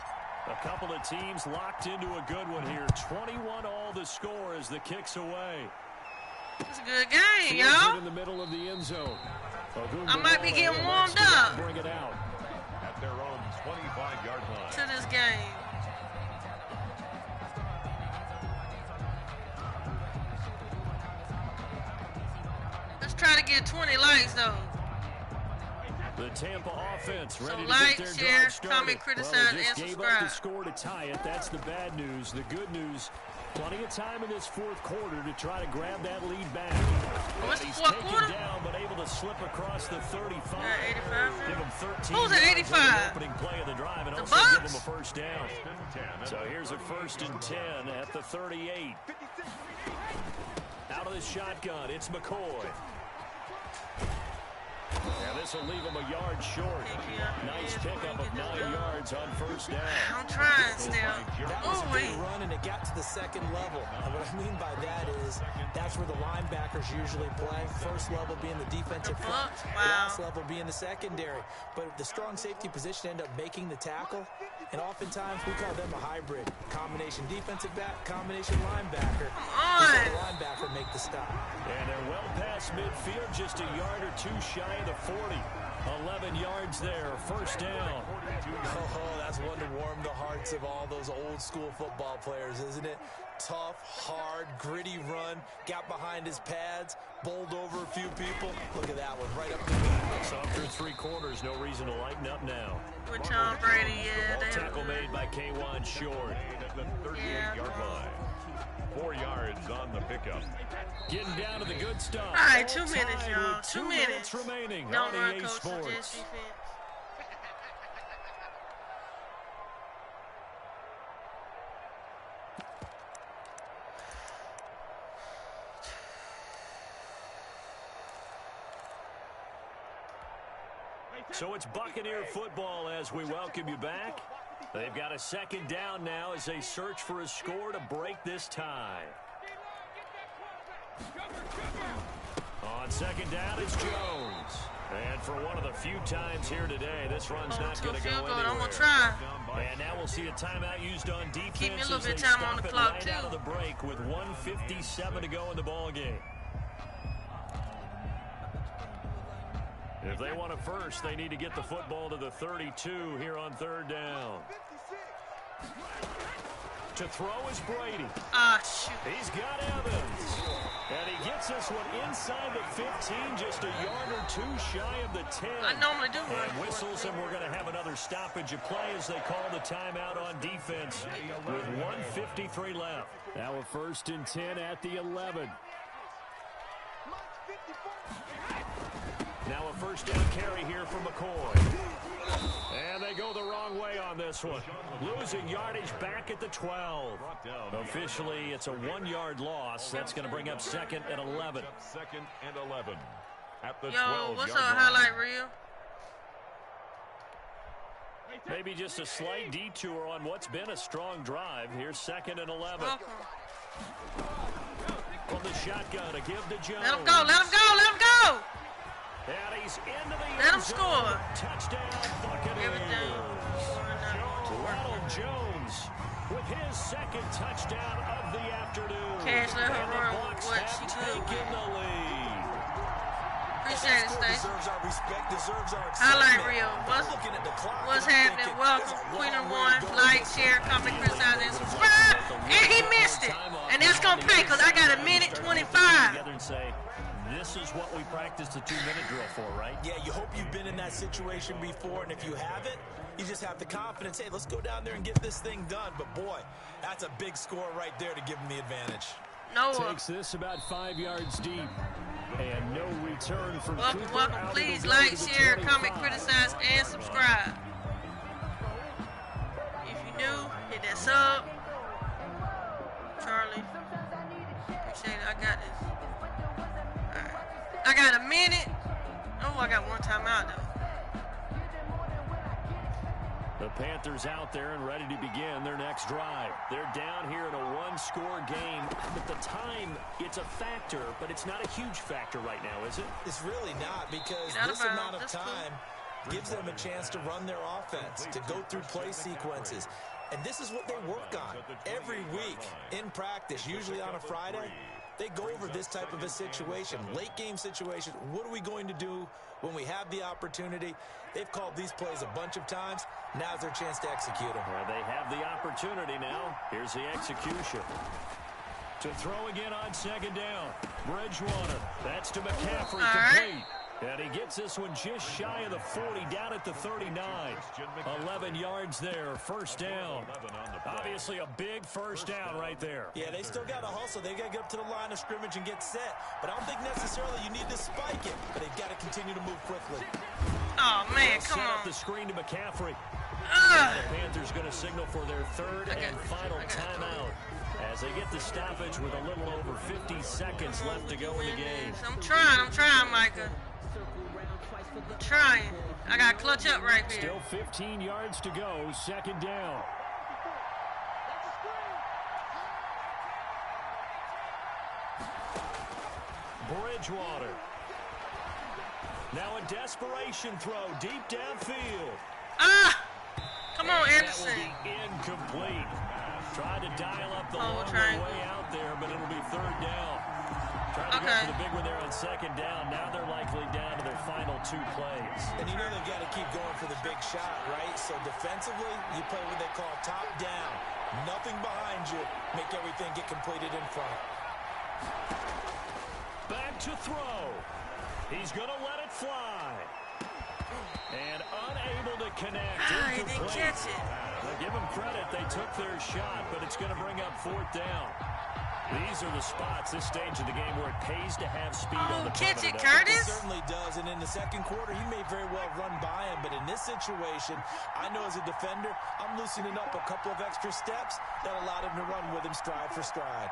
A couple of teams locked into a good one here. 21 all the score as the kick's away. It's a good game, y'all. In the middle of the end zone. I might be getting warmed up. Bring it out. At their own 25-yard line. To this game. Let's try to get 20 likes, though. The Tampa offense ready so to like, get their share, drive started. comment, criticize, and subscribe. Gave up the score to tie it. That's the bad news. The good news, plenty of time in this fourth quarter to try to grab that lead back. What's the he's fourth taken quarter? down, but able to slip across the 35. 85. Give him 13. Who's at 85? Opening play of the drive, and the also Bucs? give him a first down. So here's a 1st and 10 at the 38. Out of the shotgun, it's McCoy. Yeah, this will leave him a yard short. Nice pickup of 9 yards on first down. I'm trying still. That was a good run, and it got to the second level. And what I mean by that is that's where the linebackers usually play. First level being the defensive front, last level being the secondary. But the strong safety position ended up making the tackle. And oftentimes we call them a hybrid. Combination defensive back, combination linebacker. The linebacker make the stop. And they're well past midfield, just a yard or 2 shy of the 40. 11 yards there, first down. Oh, that's one to warm the hearts of all those old school football players, isn't it? Tough, hard, gritty run, got behind his pads, bowled over a few people. Look at that one, right up the middle. So after 3 quarters, no reason to lighten up now. With Tom Brady, Tackle made by K1 Short. At the 38-yard line. 4 yards on the pickup. Getting down to the good stuff. All right, 2 minutes, y'all. 2 minutes remaining. Don't on run, EA coach. Sports. Just defense. So it's Buccaneer football as we welcome you back. They've got a 2nd down now as they search for a score to break this tie. On 2nd down, it's Jones. And for one of the few times here today, this run's not going to go anywhere. I'm going to try. And now we'll see a timeout used on defense. Keep me a little as bit they time stop on the it clock, right too. out of the break with 1:57 to go in the ball game. If they want it first, they need to get the football to the 32 here on 3rd down. To throw is Brady. Shoot. He's got Evans. And he gets this one inside the 15, just a yard or 2 shy of the 10. I normally do run. And whistles, and we're going to have another stoppage of play as they call the timeout on defense with 1:53 left. Now a 1st and 10 at the 11. Now a first down carry here from McCoy. And they go the wrong way on this one. Losing yardage back at the 12. Officially, it's a 1-yard loss. That's going to bring up 2nd and 11. Second and 11. At the Yo, what's up, highlight reel? Maybe just a slight detour on what's been a strong drive. Here's 2nd and 11. From the shotgun, a give to Jones. Let him go, let him go, let him go! And he's into the Let him score. Touchdown, Everything. Ronald Jones with his 2nd touchdown of the afternoon. Cash, let her And the run Bucs what have she could. taken the lead. Appreciate it, Stacey. Deserves our respect, deserves our Highlight excitement. reel. Looking at the clock, What's and I'm happening? thinking, Welcome. there's a Queendom long way 1. to go. Like, share, comment, criticize, and subscribe. And he missed it. And that's going to pay because I got a minute 25. Together and say, this is what we practiced a 2-minute drill for, right? Yeah, you hope you've been in that situation before, and if you haven't, you just have the confidence, hey, let's go down there and get this thing done. But boy, that's a big score right there to give them the advantage. Noah. Takes this about 5 yards deep. And no return from Welcome, Cooper. welcome. Please like, share, comment, criticize, and subscribe. If you're new, hit that sub. Charlie. Appreciate it. I got this. Alright. I got a minute. Oh, I got one time out, though. The Panthers out there and ready to begin their next drive. They're down here in a 1-score game. At the time, it's a factor, but it's not a huge factor right now, is it? It's really not, because this amount of time gives them a chance to run their offense, to go through play sequences. And this is what they work on every week in practice, usually on a Friday. They go over this type of a situation, late game situation. What are we going to do when we have the opportunity? They've called these plays a bunch of times. Now's their chance to execute them. Well, they have the opportunity now. Here's the execution. To throw again on 2nd down. Bridgewater. That's to McCaffrey. Complete. And he gets this one just shy of the 40, down at the 39. 11 yards there, first down. Obviously a big first down right there. Yeah, they still got to hustle. They got to get up to the line of scrimmage and get set. But I don't think necessarily you need to spike it. But they've got to continue to move quickly. Oh, man, come on. Set up the screen to McCaffrey. The Panthers going to signal for their 3rd and final timeout as they get the stoppage with a little over 50 seconds left to go in the game. I'm trying, Micah. I'm trying. I got to clutch up right here. Still 15 yards to go, 2nd down. Bridgewater. Now a desperation throw deep downfield. Come on, Anderson. That will be incomplete. Tried to dial up the long way out there, but it'll be 3rd down. Trying to go for the big one there on 2nd down. Now they're likely down to their final 2 plays. And you know they've got to keep going for the big shot, right? So defensively, you play what they call top down. Nothing behind you. Make everything get completed in front. Back to throw. He's going to let it fly. And unable to connect. He didn't catch it. Well, give them credit. They took their shot, but it's going to bring up 4th down. These are the spots, this stage of the game, where it pays to have speed on the catch it, perimeter. Curtis. It certainly does, and in the 2nd quarter, he may very well run by him, but in this situation, I know as a defender, I'm loosening up a couple of extra steps that allowed him to run with him stride for stride.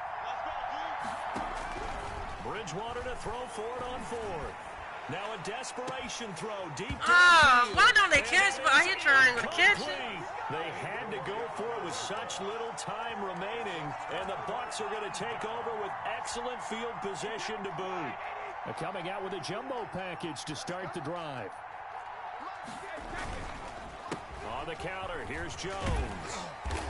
Bridgewater to throw for it on 4th. Now a desperation throw deep down. Why don't they catch it? I hear triangle to catch it. They had to go for it with such little time remaining, and the Bucs are going to take over with excellent field position to boot. Coming out with a jumbo package to start the drive. On the counter, here's Jones.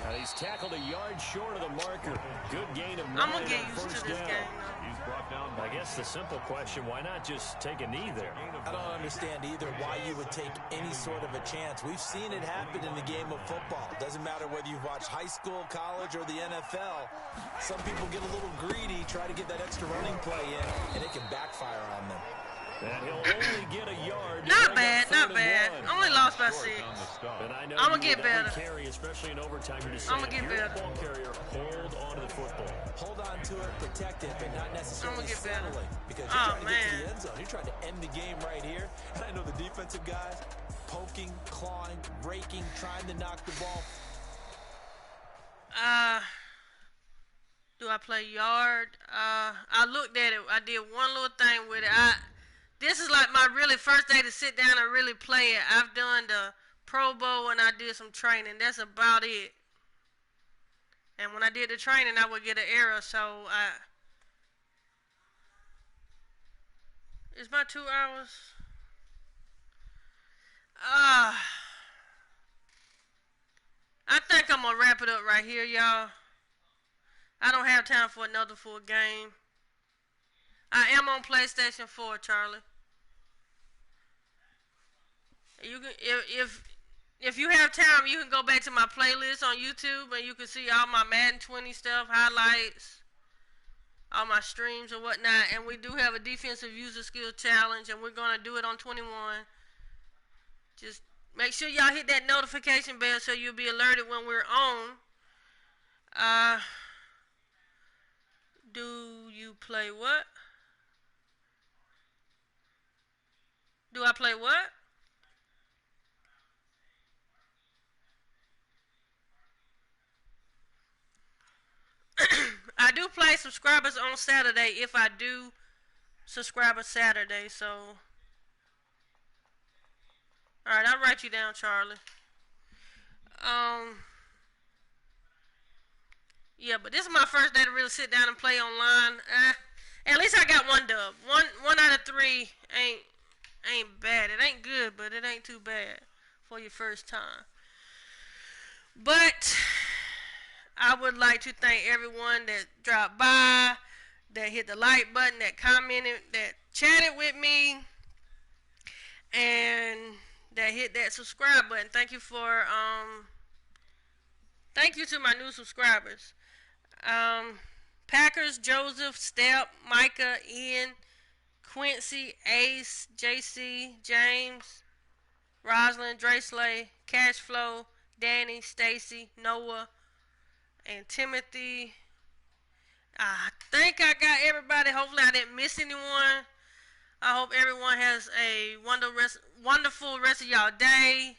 And he's tackled a yard short of the marker. Good gain of 9 I'm going to get used first to this down. game. I guess the simple question, why not just take a knee there? I don't understand either why you would take any sort of a chance. We've seen it happen in the game of football. Doesn't matter whether you've watched high school, college, or the NFL. Some people get a little greedy, try to get that extra running play in, and it can backfire on them. And he'll only get a yard. Not bad, not bad. Only lost by that's it. I'm going to get better. Carry, especially in overtime, I'm going to get better. Ball carrier, hold on to the football. Hold on to it, protect it, but not necessarily get better. settling. Because you're trying to get to the end zone. You're trying to end the game right here. And I know the defensive guys poking, clawing, raking, trying to knock the ball. Do I play yard? I looked at it. I did one little thing with it. This is like my really first day to sit down and really play it. I've done the Pro Bowl and I did some training. That's about it. And when I did the training, I would get an error. So it's my 2 hours. I think I'm gonna wrap it up right here, y'all. I don't have time for another full game. I am on PlayStation 4, Charlie. You can, if you have time, you can go back to my playlist on YouTube and you can see all my Madden 20 stuff, highlights, all my streams and whatnot. And we do have a defensive user skill challenge, and we're gonna do it on 21. Just make sure y'all hit that notification bell so you'll be alerted when we're on. Do you play what? Do I play what? I do play subscribers on Saturday if I do subscriber Saturday, so. Alright, I'll write you down, Charlie. Yeah, but this is my first day to really sit down and play online. At least I got one dub. One out of 3 ain't bad. It ain't good, but it ain't too bad for your first time. But I would like to thank everyone that dropped by, that hit the like button, that commented, that chatted with me, and that hit that subscribe button. Thank you for thank you to my new subscribers. Packers, Joseph, Step, Micah, Ian, Quincy, Ace, JC, James, Rosalind, Drasley, Cashflow, Danny, Stacy, Noah, and Timothy. I think I got everybody. Hopefully I didn't miss anyone. I hope everyone has a wonderful rest of y'all day.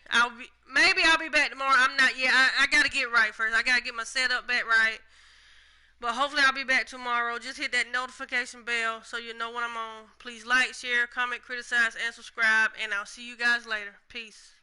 Maybe I'll be back tomorrow. I'm not yet. I got to get right first. I got to get my setup back right. But hopefully I'll be back tomorrow. Just hit that notification bell so you know when I'm on. Please like, share, comment, criticize, and subscribe. And I'll see you guys later. Peace.